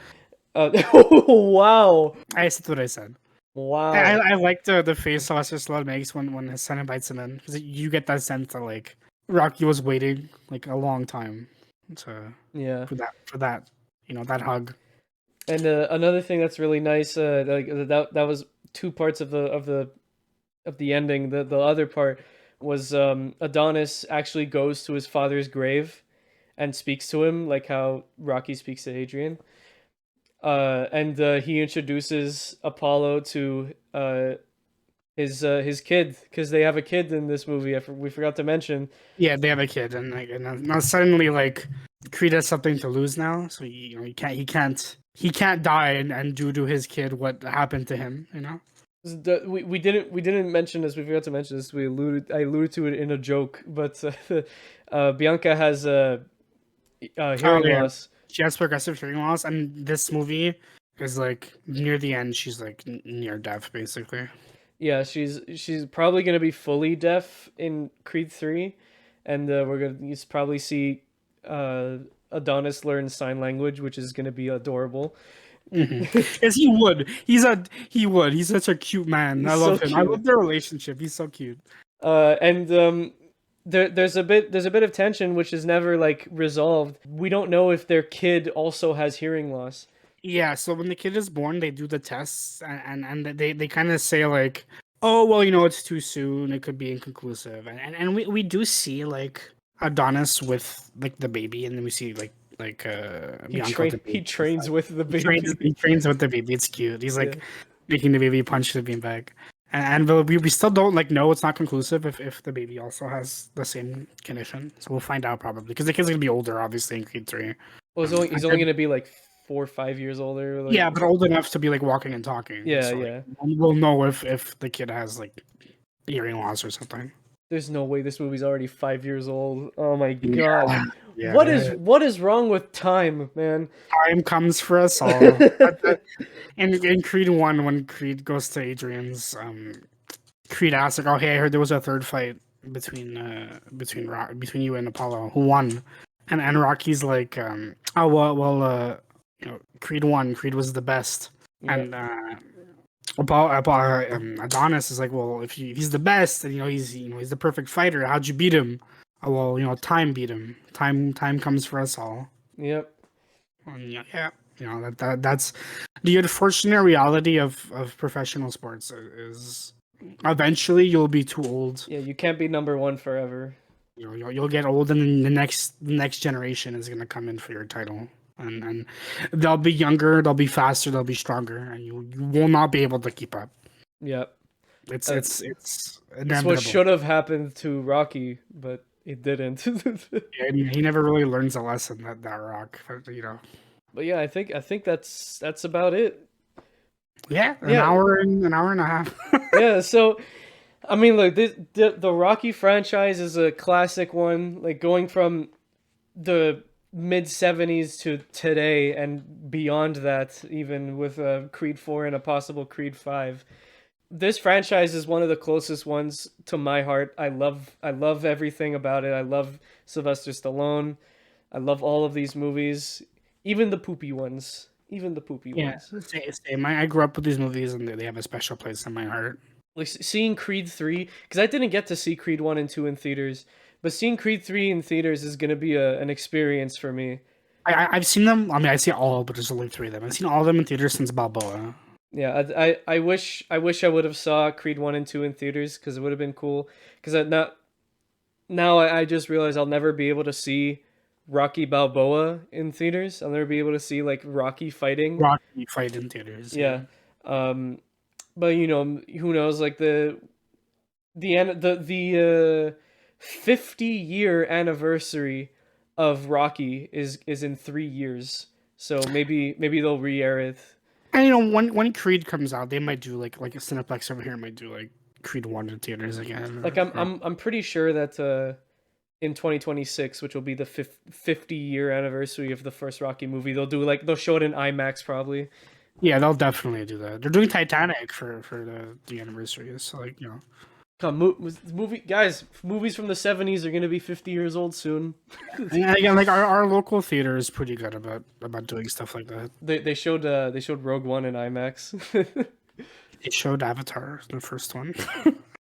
Wow. That's what I said. Wow. I like the face Sylvester Stallone makes when his son invites him in, because you get that sense that like Rocky was waiting like a long time for that that hug. And another thing that's really nice, like that was two parts of the ending. The other part was Adonis actually goes to his father's grave, and speaks to him like how Rocky speaks to Adrian. And he introduces Apollo to his kid, because they have a kid in this movie. We forgot to mention. Yeah, they have a kid, and like, and now suddenly like Creed has something to lose now, so he can't die and do to his kid what happened to him. You know. We didn't mention this. We forgot to mention this. I alluded to it in a joke, but Bianca has hearing loss. She has progressive hearing loss, and this movie is like near the end. She's like near death, basically. Yeah, she's probably gonna be fully deaf in Creed 3, and we're gonna probably see Adonis learn sign language, which is gonna be adorable. Yes, he would. He's such a cute man. I love him. I love their relationship. He's so cute. And there's a bit of tension which is never like resolved. We don't know if their kid also has hearing loss. Yeah, so when the kid is born, they do the tests, and they kind of say like, oh well, it's too soon. It could be inconclusive, and we do see like Adonis with like the baby, and then we see like he trains with the baby. He trains with the baby. It's cute. He's like making the baby punch the beanbag. And we still don't like know. It's not conclusive if the baby also has the same condition. So we'll find out probably, because the kid's gonna be older, obviously, in Creed 3. Well, he's only gonna be like 4 or 5 years older. Like... Yeah, but old enough to be like walking and talking. Yeah, so, yeah. We'll know if the kid has like hearing loss or something. There's no way this movie's already 5 years old. Oh my god. Yeah, what is wrong with time, man? Time comes for us all. in Creed 1, when Creed goes to Adrian's, Creed asks like, "Oh, hey, I heard there was a third fight between you and Apollo. Who won?" And Rocky's like, "Oh well, Creed won. Creed was the best." Yep. And Adonis is like, "Well, if he's the best, and he's the perfect fighter, how'd you beat him?" "Oh, well, time beat him. Time comes for us all." Yep. And yeah. That's the unfortunate reality of professional sports is eventually you'll be too old. Yeah, you can't be number one forever. You'll get old, and then the next generation is gonna come in for your title, and they'll be younger, they'll be faster, they'll be stronger, and you will not be able to keep up. Yep. It's It's what should have happened to Rocky, but it didn't. Yeah, he never really learns a lesson that Rock, But yeah, I think that's about it. Yeah, an hour and a half. Yeah, so I mean, look, the Rocky franchise is a classic one. Like going from the mid-70s to today and beyond that, even with Creed 4 and a possible Creed 5. This franchise is one of the closest ones to my heart. I love everything about it. I love Sylvester Stallone. I love all of these movies. Even the poopy ones. Yeah, same. I grew up with these movies, and they have a special place in my heart. Like seeing Creed 3, because I didn't get to see Creed 1 and 2 in theaters, but seeing Creed 3 in theaters is going to be an experience for me. I've seen them. I mean, I see all, but there's only 3 of them. I've seen all of them in theaters since Balboa. Yeah, I wish I would have saw Creed 1 and 2 in theaters, because it would have been cool. Because now I just realized I'll never be able to see Rocky Balboa in theaters. I'll never be able to see like Rocky fight in theaters. Yeah. But who knows? Like the 50-year anniversary of Rocky is in 3 years. So maybe they'll re-air it. And when Creed comes out, they might do like a Cineplex over here might do like Creed 1 in theaters again. Like I'm pretty sure that in 2026, which will be the 50-year anniversary of the first Rocky movie, they'll show it in IMAX probably. Yeah, they'll definitely do that. They're doing Titanic for the anniversary. So movies from the 70s are gonna be 50 years old soon. And again, like our local theater is pretty good about doing stuff like that. They showed Rogue One in IMAX. They showed Avatar, the first one.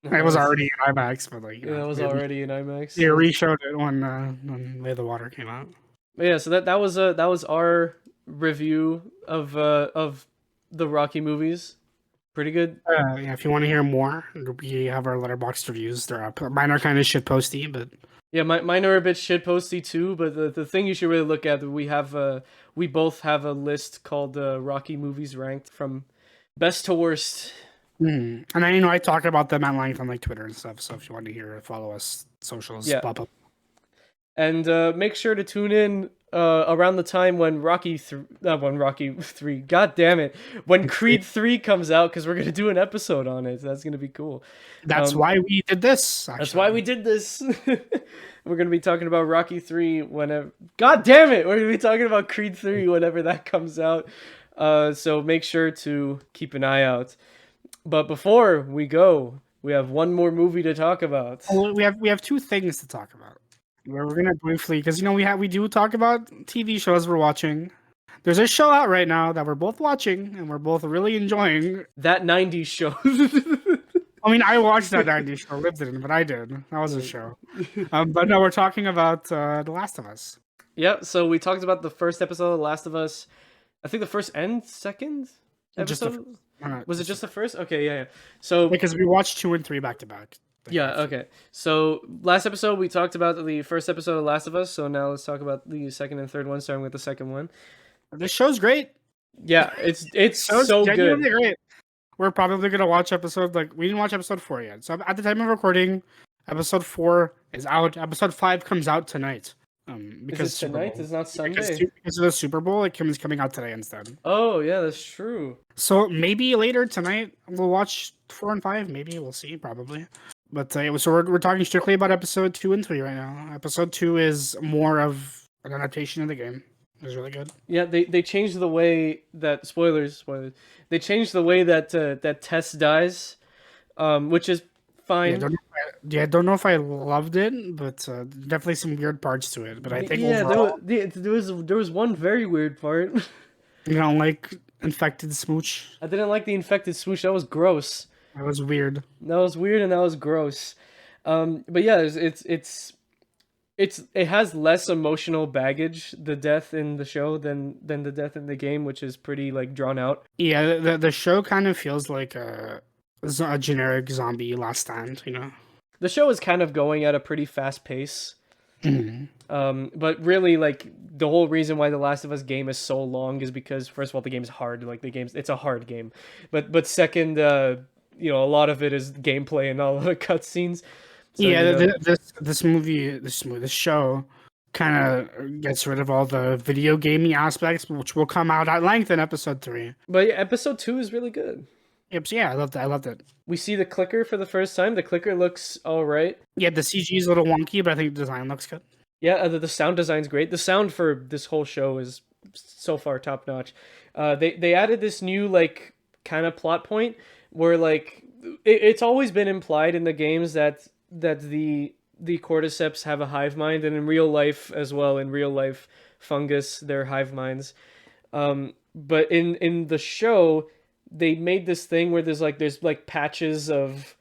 It was already in IMAX, but it was already in IMAX. They re-showed it when Way of the Water came out. But yeah, so that was our review of the Rocky movies. Pretty good. Yeah, if you want to hear more, we have our Letterboxd reviews. They're up. Mine are kind of shitposty, but Yeah, mine are a bit shitposty too, but the thing you should really look at, we both have a list called Rocky movies ranked from best to worst. And I talk about them at length on like Twitter and stuff. So if you want to hear, follow us, socials Yeah, pop up. and make sure to tune in around the time when Rocky 3, god damn it, when Creed 3 comes out, because we're gonna do an episode on it. That's gonna be cool. That's why we did this. Actually. That's why we did this. We're gonna be talking about Rocky 3 whenever. God damn it, we're gonna be talking about Creed 3 whenever that comes out. So make sure to keep an eye out. But before we go, we have one more movie to talk about. Well, we have two things to talk about. We're gonna briefly, because we do talk about TV shows we're watching. There's a show out right now that we're both watching and we're both really enjoying. That 90s show. I mean, I watched that 90s show. Lib didn't, but I did. That was a show. But no, we're talking about The Last of Us. Yep. So we talked about the first episode of The Last of Us. I think the first and second episode. Was it just the first? Okay, yeah. So because we watched 2 and 3 back to back. Yeah, okay. So last episode we talked about the first episode of Last of Us, so now let's talk about the second and third one, starting with the second one. This show's great. Yeah, it's so good. Great. We're probably gonna watch we didn't watch episode 4 yet. So at the time of recording, episode 4 is out. Episode 5 comes out tonight. Because is it tonight? It's not Sunday. Because of the Super Bowl, it comes coming out today instead. Oh yeah, that's true. So maybe later tonight we'll watch 4 and 5. Maybe we'll see. Probably. But so we're talking strictly about episode 2 and 3 right now. Episode 2 is more of an adaptation of the game. It was really good. Yeah, they changed the way that spoilers. They changed the way that that Tess dies, which is fine. I don't know if I loved it, but definitely some weird parts to it. But I think overall, there was one very weird part. Like infected smooch. I didn't like the infected smooch. That was gross. That was weird. That was weird and that was gross. But yeah, it has less emotional baggage, the death in the show than the death in the game, which is pretty like drawn out. Yeah, the show kind of feels like a generic zombie Last Stand, The show is kind of going at a pretty fast pace. Mm-hmm. But really, like, the whole reason why the Last of Us game is so long is because, first of all, the game is hard. Like, it's a hard game. But second, a lot of it is gameplay and all the cutscenes. So, yeah, this show kind of gets rid of all the video gaming aspects, which will come out at length in episode 3. But yeah, episode 2 is really good. Yep, so yeah, I loved it. We see the clicker for the first time. The clicker looks all right. Yeah, the CG is a little wonky, but I think the design looks good. Yeah, the sound design's great. The sound for this whole show is so far top notch. They added this new like kind of plot point where like it's always been implied in the games that the cordyceps have a hive mind, and in real life as well. In real life, fungus, they're hive minds. But in the show, they made this thing where there's like patches of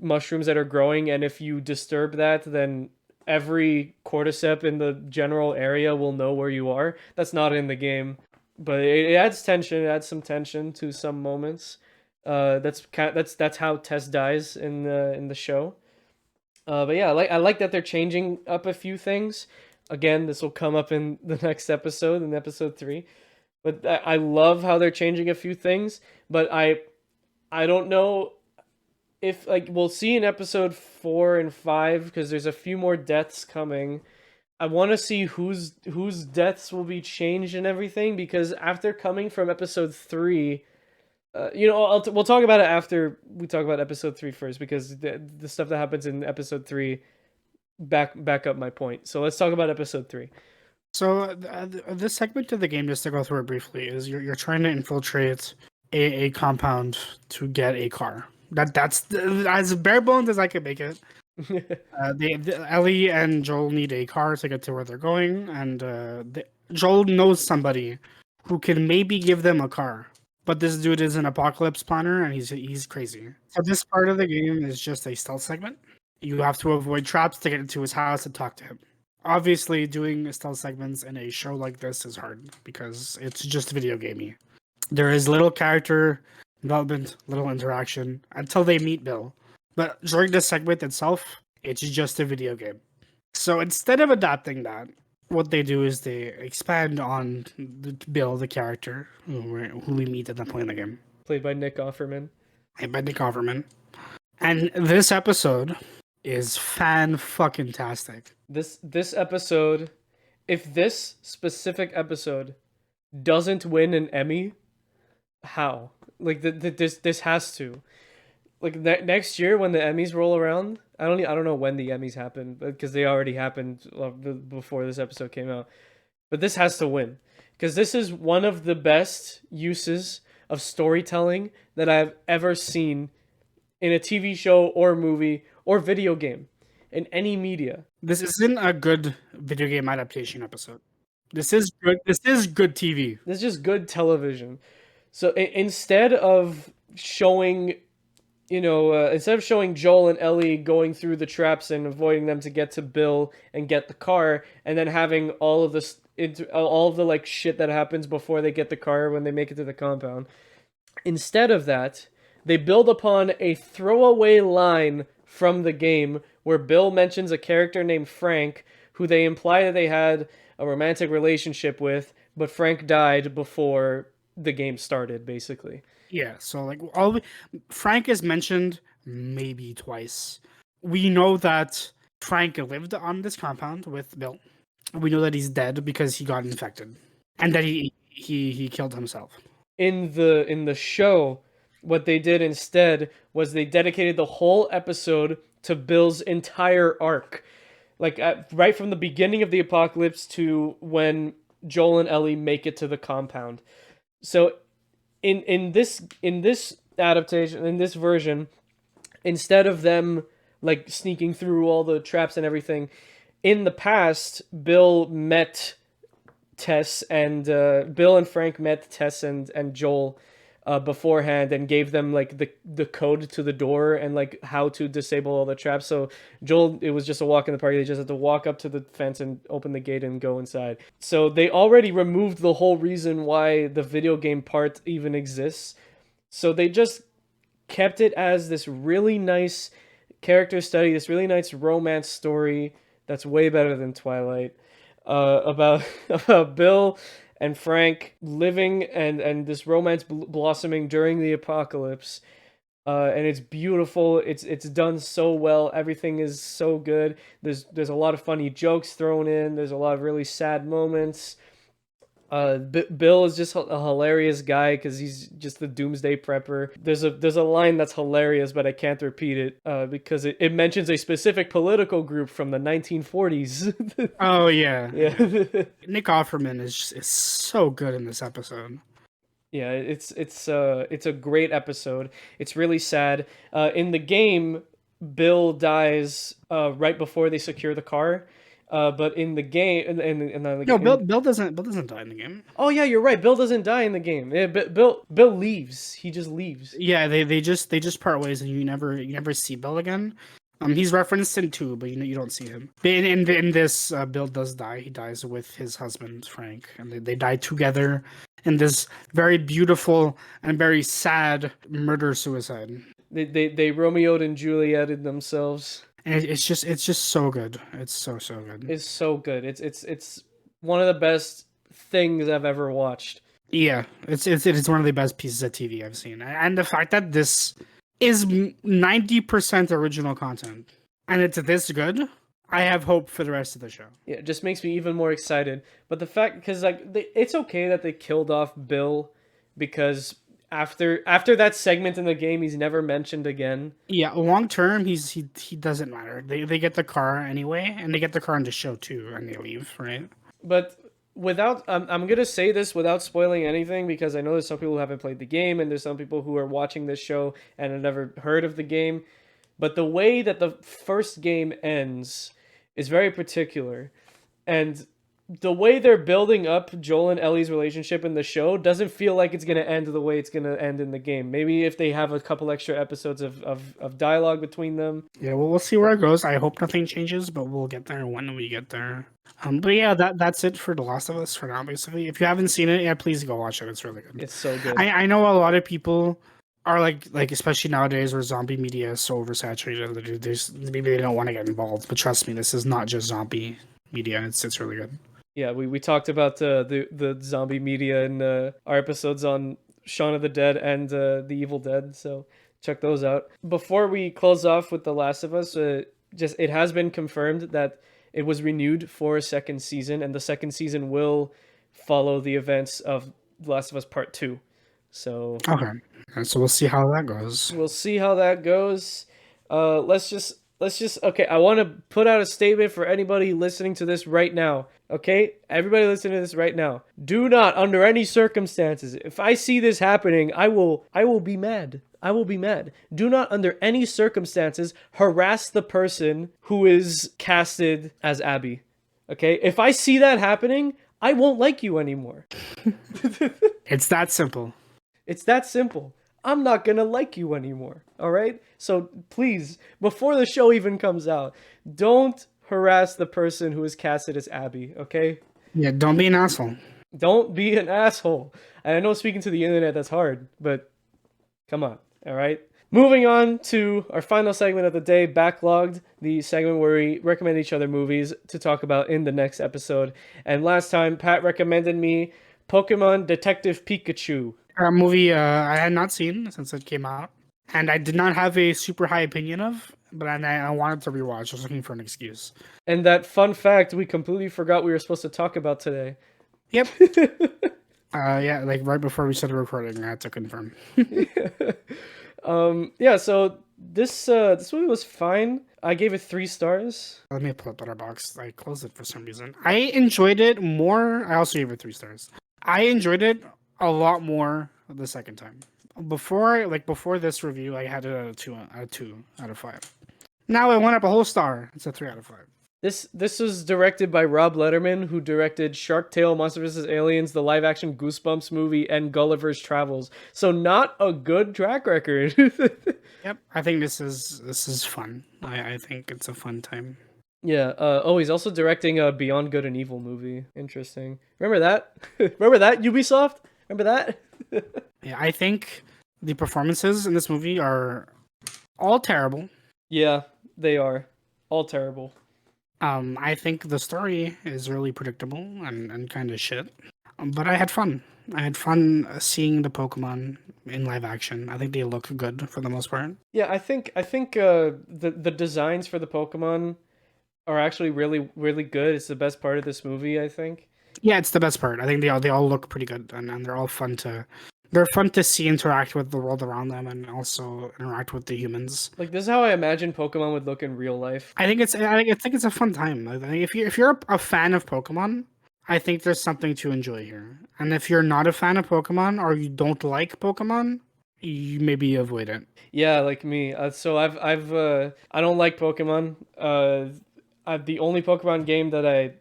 mushrooms that are growing, and if you disturb that, then every cordyceps in the general area will know where you are. That's not in the game, but it adds tension. It adds some tension to some moments. That's how Tess dies in the show. But yeah, I like that they're changing up a few things. Again, this will come up in the next episode, in episode 3. But I love how they're changing a few things. But I don't know if like we'll see in episode 4 and 5, because there's a few more deaths coming. I want to see whose deaths will be changed and everything, because after coming from episode 3. We'll talk about it after we talk about episode 3 first, because the stuff that happens in episode 3 back up my point. So let's talk about episode 3. So this segment of the game, just to go through it briefly, is you're trying to infiltrate a compound to get a car. That's as bare bones as I can make it. Ellie and Joel need a car to get to where they're going, and Joel knows somebody who can maybe give them a car. But this dude is an apocalypse planner, and he's crazy. So this part of the game is just a stealth segment. You have to avoid traps to get into his house and talk to him. Obviously, doing stealth segments in a show like this is hard because it's just video gamey. There is little character development, little interaction until they meet Bill. But during the segment itself, it's just a video game. So instead of adapting that, what they do is they expand on Bill, the character who we meet at that point in the game, Played by Nick Offerman. played by Nick Offerman. And this episode is fan-fucking-tastic. This episode, if this specific episode doesn't win an Emmy, how? Like this has to. Like next year when the Emmys roll around, I don't know when the Emmys happen, because they already happened before this episode came out. But this has to win, because this is one of the best uses of storytelling that I've ever seen in a TV show or movie or video game in any media. This isn't a good video game adaptation episode. This is good. This is good TV. This is just good television. So instead of showing, instead of showing Joel and Ellie going through the traps and avoiding them to get to Bill and get the car, and then having all of this, all of the like shit that happens before they get the car when they make it to the compound, instead of that, they build upon a throwaway line from the game where Bill mentions a character named Frank, who they imply that they had a romantic relationship with, but Frank died before the game started, basically. Yeah, so like Frank is mentioned maybe twice. We know that Frank lived on this compound with Bill. We know that he's dead because he got infected, and that he killed himself. In the show, what they did instead was they dedicated the whole episode to Bill's entire arc, like right from the beginning of the apocalypse to when Joel and Ellie make it to the compound. So in this adaptation, in this version, instead of them like sneaking through all the traps and everything, in the past, Bill met Tess and Bill and Frank met Tess and Joel beforehand and gave them like the code to the door and like how to disable all the traps. So Joel, it was just a walk in the park. They just had to walk up to the fence and open the gate and go inside. So they already removed the whole reason why the video game part even exists. So they just kept it as this really nice character study, this really nice romance story that's way better than Twilight, about Bill and Frank living and this romance blossoming during the apocalypse. And it's beautiful. It's done so well. Everything is so good. There's a lot of funny jokes thrown in. There's a lot of really sad moments. Bill is just a hilarious guy because he's just the doomsday prepper. There's a line that's hilarious, but I can't repeat it because it mentions a specific political group from the 1940s. Oh yeah, yeah. Nick Offerman is so good in this episode. Yeah, it's a great episode. It's really sad. In the game, Bill dies right before they secure the car. But in the game, Bill doesn't die in the game. Oh yeah, you're right. Bill doesn't die in the game. Yeah, Bill leaves. He just leaves. Yeah, they just part ways, and you never see Bill again. He's referenced in 2, but you don't see him. In this, Bill does die. He dies with his husband Frank, and they die together in this very beautiful and very sad murder suicide. They Romeo'd and Juliet'd themselves. And it's just so good. It's so good. It's so good. It's one of the best things I've ever watched. Yeah, it's one of the best pieces of TV I've seen, and the fact that this is 90% original content and it's this good, I have hope for the rest of the show. Yeah, it just makes me even more excited. But the fact, because like it's okay that they killed off Bill, because after that segment in the game, he's never mentioned again. Yeah, long term, he doesn't matter. They get the car anyway, and they get the car in the show too, and they leave, right? But without, I'm gonna say this without spoiling anything, because I know there's some people who haven't played the game, and there's some people who are watching this show and have never heard of the game. But the way that the first game ends is very particular, and the way they're building up Joel and Ellie's relationship in the show doesn't feel like it's going to end the way it's going to end in the game. Maybe if they have a couple extra episodes of dialogue between them. Yeah, well, we'll see where it goes. I hope nothing changes, but we'll get there when we get there. But yeah, that's it for The Last of Us for now, basically. If you haven't seen it, yeah, please go watch it. It's really good. It's so good. I know a lot of people are like especially nowadays where zombie media is so oversaturated that maybe they don't want to get involved. But trust me, this is not just zombie media. It's really good. Yeah, we talked about the zombie media in our episodes on Shaun of the Dead and The Evil Dead, so check those out. Before we close off with The Last of Us, just it has been confirmed that it was renewed for a second season, and the second season will follow the events of The Last of Us Part 2. So Okay, and so we'll see how that goes. we'll see how that goes. Let's just okay, I want to put out a statement for anybody listening to this right now. Okay? Everybody listening to this right now. Do not under any circumstances, if I see this happening, I will be mad. I will be mad. Do not under any circumstances harass the person who is casted as Abby. Okay? If I see that happening, I won't like you anymore. It's that simple. It's that simple. I'm not gonna like you anymore. All right? So please, before the show even comes out, don't harass the person who is casted as Abby, okay? Yeah, don't be an asshole. Don't be an asshole. And I know speaking to the internet that's hard, but come on, all right? Moving on to our final segment of the day, Backloggd, the segment where we recommend each other movies to talk about in the next episode. And last time, Pat recommended me Pokemon Detective Pikachu. A movie I had not seen since it came out, and I did not have a super high opinion of, but I wanted to rewatch. I was looking for an excuse. And that fun fact we completely forgot we were supposed to talk about today. Yep. Yeah, like right before we started recording, I had to confirm. Yeah, so this movie was fine. I gave it 3 stars. Let me pull up Letterboxd. I closed it for some reason. I enjoyed it more. I also gave it 3 stars. I enjoyed it a lot more the second time. Before this review, I had it at a 2 out of 5. Now it went up a whole star. It's a 3 out of 5. This was directed by Rob Letterman, who directed Shark Tale, Monster vs. Aliens, the live-action Goosebumps movie, and Gulliver's Travels. So not a good track record. Yep, I think this is fun. I think it's a fun time. Yeah. He's also directing a Beyond Good and Evil movie. Interesting. Remember that? Remember that, Ubisoft? Remember that? Yeah, I think the performances in this movie are all terrible. Yeah, they are. All terrible. I think the story is really predictable and kind of shit. But I had fun. I had fun seeing the Pokemon in live action. I think they look good for the most part. Yeah, I think the designs for the Pokemon are actually really, really good. It's the best part of this movie, I think. Yeah, it's the best part. I think they all look pretty good, and they're all fun to see interact with the world around them and also interact with the humans. Like, this is how I imagine Pokemon would look in real life. I think it's a fun time. I think if you're a fan of Pokemon, I think there's something to enjoy here. And if you're not a fan of Pokemon or you don't like Pokemon, you maybe avoid it. Yeah, like me. So I don't like Pokemon. The only Pokemon game that I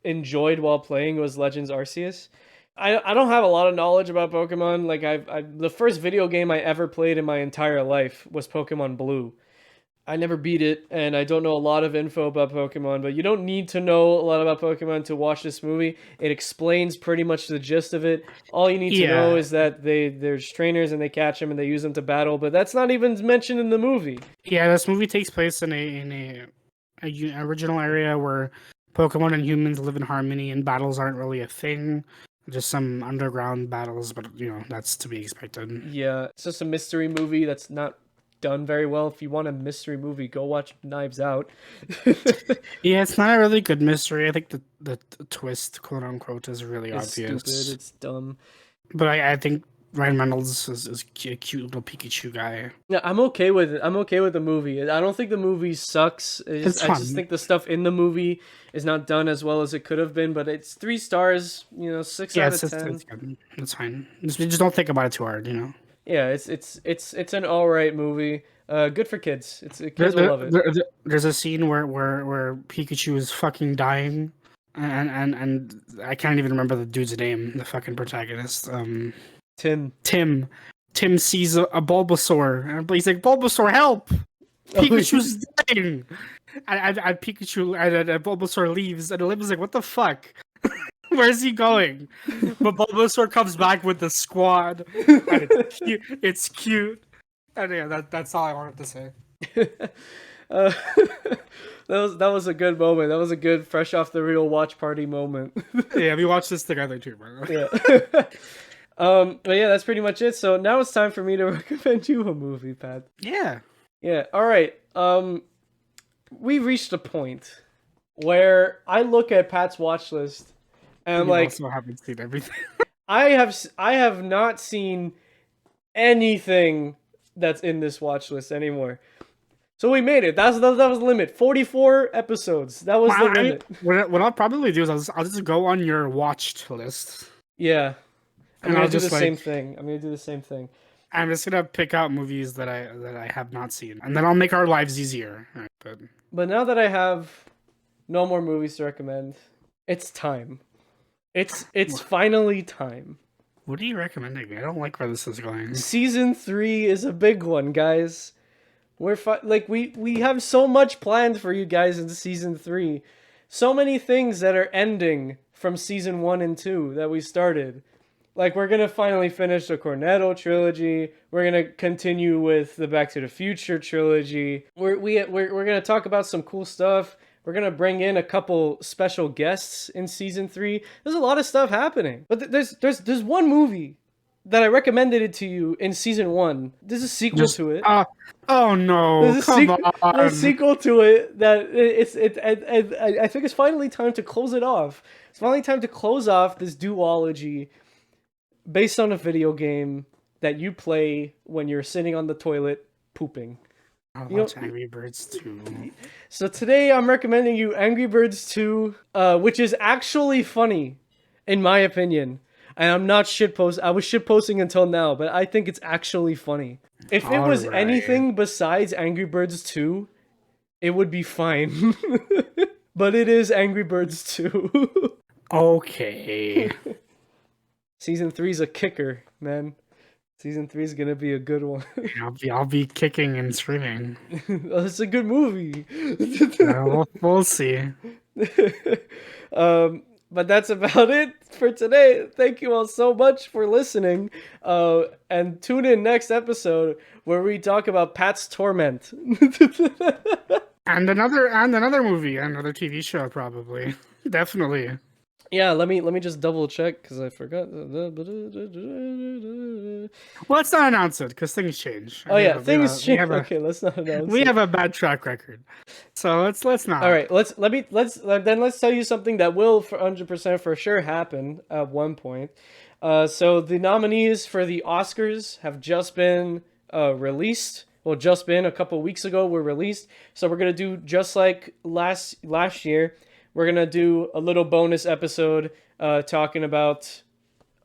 enjoyed while playing was Legends Arceus. I don't have a lot of knowledge about Pokemon. Like the first video game I ever played in my entire life was Pokemon Blue. I never beat it, and I don't know a lot of info about Pokemon, but you don't need to know a lot about Pokemon to watch this movie. It explains pretty much the gist of it. All you need to know is that there's trainers and they catch them and they use them to battle, but that's not even mentioned in the movie. Yeah, this movie takes place in a original area where Pokemon and humans live in harmony and battles aren't really a thing. Just some underground battles, but that's to be expected. Yeah, it's just a mystery movie that's not done very well. If you want a mystery movie, go watch Knives Out. Yeah, it's not a really good mystery. I think the twist, quote unquote, is really It's obvious. stupid, it's dumb. But I think Ryan Reynolds is a cute little Pikachu guy. Yeah, I'm okay with it. I'm okay with the movie. I don't think the movie sucks. I just think the stuff in the movie is not done as well as it could have been. But it's 3 stars. 6 out of 10. It's good. It's fine. Just don't think about it too hard. Yeah, it's an all right movie. Good for kids. Kids will love it. There's a scene where Pikachu is fucking dying, and I can't even remember the dude's name. The fucking protagonist. Tim sees a Bulbasaur, and he's like, "Bulbasaur, help! Pikachu's dying!" And Pikachu and Bulbasaur leaves, and Olympia's like, "What the fuck? Where's he going?" But Bulbasaur comes back with the squad. And it's cute. And yeah, that's all I wanted to say. uh, that was a good moment. That was a good fresh off the reel watch party moment. Yeah, we watched this together too, by the way. Yeah. But yeah, that's pretty much it. So now it's time for me to recommend you a movie, Pat. Yeah. Yeah. All right. We've reached a point where I look at Pat's watch list and I'm You like, also haven't seen everything. I have not seen anything that's in this watch list anymore. So we made it. That was the limit. 44 episodes. That was the limit. What I'll probably do is I'll just go on your watched list. Yeah. I'm And gonna I'll do just the same thing. I'm gonna do the same thing. I'm just gonna pick out movies that I have not seen, and then I'll make our lives easier. Right, But now that I have no more movies to recommend, it's time. It's finally time. what are you recommending? I don't like where this is going. Season 3 is a big one, guys. We're we have so much planned for you guys in season 3. So many things that are ending from season 1 and 2 that we started. Like, we're gonna finally finish the Cornetto trilogy. We're gonna continue with the Back to the Future trilogy. We're gonna talk about some cool stuff. We're gonna bring in a couple special guests in season 3. There's a lot of stuff happening. But there's one movie that I recommended it to you in season 1. There's a sequel to it. Oh no! There's a Come on! There's a sequel to it that I think it's finally time to close it off. It's finally time to close off this duology based on a video game that you play when you're sitting on the toilet pooping. I'll watch Angry Birds 2. So today I'm recommending you Angry Birds 2, which is actually funny, in my opinion. And I'm not shitpost. I was shitposting until now, but I think it's actually funny. If it was anything besides Angry Birds 2, it would be fine. But it is Angry Birds 2. Okay. Season 3's a kicker, man. Season 3 is gonna be a good one. I'll be kicking and screaming. It's a good movie. We'll see. But that's about it for today. Thank you all so much for listening. And tune in next episode where we talk about Pat's Torment. And another movie, another TV show, probably. Definitely. Yeah, let me just double check because I forgot. Well, let's not announce it because things change. Things change. Okay, let's not announce it. We have a bad track record, so let's not. All right, let's tell you something that will for 100% for sure happen at one point. So the nominees for the Oscars have just been released. Well, just been a couple weeks ago were released. So we're gonna do just like last year. We're gonna do a little bonus episode talking about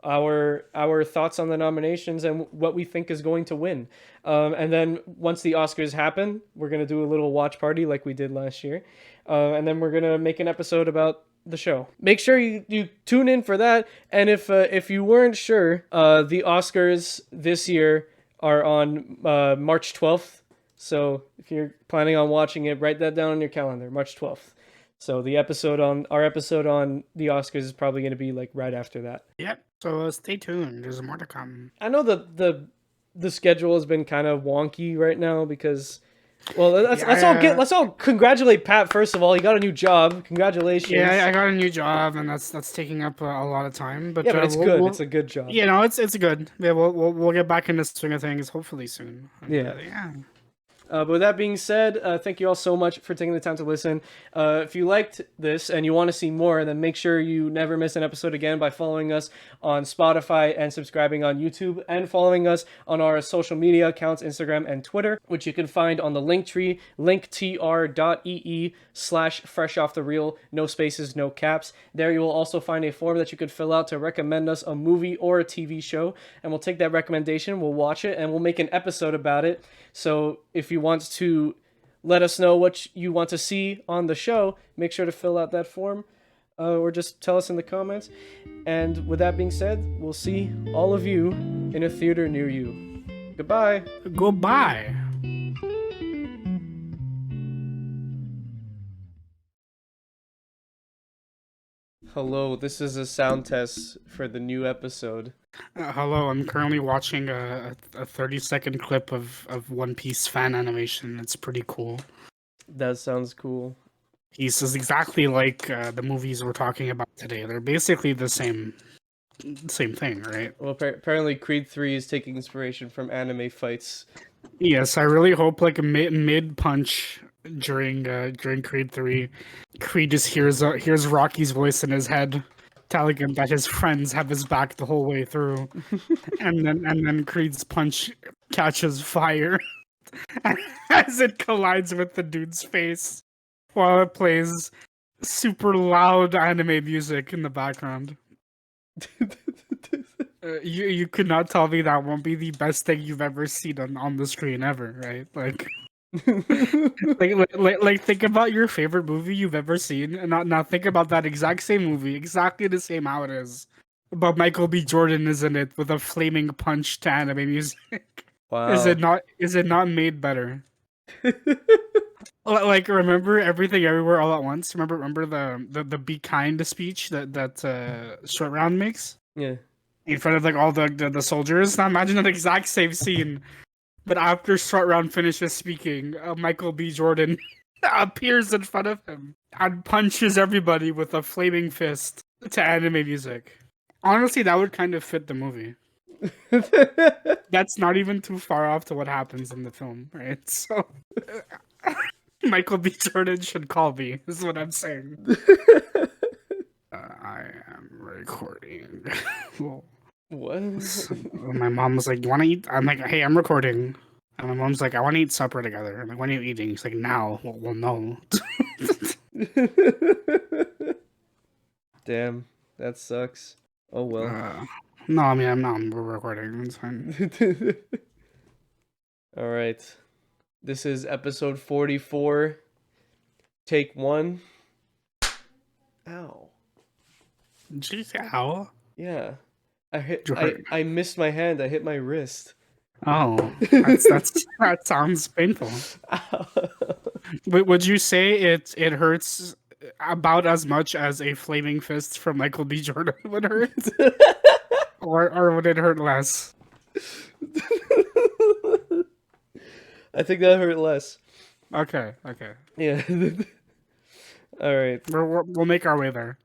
our thoughts on the nominations and what we think is going to win. And then once the Oscars happen, we're gonna do a little watch party like we did last year, and then we're gonna make an episode about the show. Make sure you tune in for that. And if you weren't sure, the Oscars this year are on March 12th. So if you're planning on watching it, write that down on your calendar, March 12th. So our episode on the Oscars is probably going to be like right after that. Yep. So stay tuned. There's more to come. I know the schedule has been kind of wonky right now because, well, let's all congratulate Pat first of all. He got a new job. Congratulations. Yeah, I got a new job, and that's taking up a lot of time. But yeah, but it's good. It's a good job. You know, it's good. Yeah, we'll get back in the swing of things hopefully soon. Yeah. Yeah. But with that being said, thank you all so much for taking the time to listen. If you liked this and you want to see more, then make sure you never miss an episode again by following us on Spotify and subscribing on YouTube and following us on our social media accounts, Instagram and Twitter, which you can find on the Linktree, linktr.ee/FreshOffTheReel, no spaces, no caps. There you will also find a form that you could fill out to recommend us a movie or a TV show, and we'll take that recommendation, we'll watch it, and we'll make an episode about it. So if you want to let us know what you want to see on the show, make sure to fill out that form or just tell us in the comments. And with that being said, we'll see all of you in a theater near you. Goodbye. Goodbye. Hello, this is a sound test for the new episode. Hello, I'm currently watching a 30-second clip of One Piece fan animation. It's pretty cool. That sounds cool. Piece is exactly like the movies we're talking about today. They're basically the same thing, right? Well, apparently Creed 3 is taking inspiration from anime fights. Yes, I really hope like mid punch during Creed 3, Creed just hears Rocky's voice in his head, telling him that his friends have his back the whole way through, and then Creed's punch catches fire as it collides with the dude's face, while it plays super loud anime music in the background. You could not tell me that won't be the best thing you've ever seen on the screen ever, right? Like, like think about your favorite movie you've ever seen, and not think about that exact same movie, exactly the same how it is, but Michael B. Jordan is in it with a flaming punch to anime music. Wow. Is it not? Is it not made better? Like, remember Everything Everywhere All at Once? Remember the Be Kind speech that Short Round makes? Yeah. In front of like all the soldiers. Now imagine that exact same scene, but after Short Round finishes speaking, Michael B. Jordan appears in front of him and punches everybody with a flaming fist to anime music. Honestly, that would kind of fit the movie. That's not even too far off to what happens in the film, right? So Michael B. Jordan should call me, is what I'm saying. I am recording. Well, What? so my mom was like, "You want to eat?" I'm like, "Hey, I'm recording." And my mom's like, "I want to eat supper together." I'm like, "When are you eating?" She's like, "Now." Well, no. Damn, that sucks. Oh well. No, I mean, I'm not. We're recording. It's fine. All right. This is episode 44. Take 1. Ow. Jeez, ow. Yeah. I hit. You hurt. I missed my hand. I hit my wrist. Oh, that sounds painful. Would you say it hurts about as much as a flaming fist from Michael B. Jordan would hurt, or would it hurt less? I think that hurt less. Okay. Yeah. All right. We'll make our way there.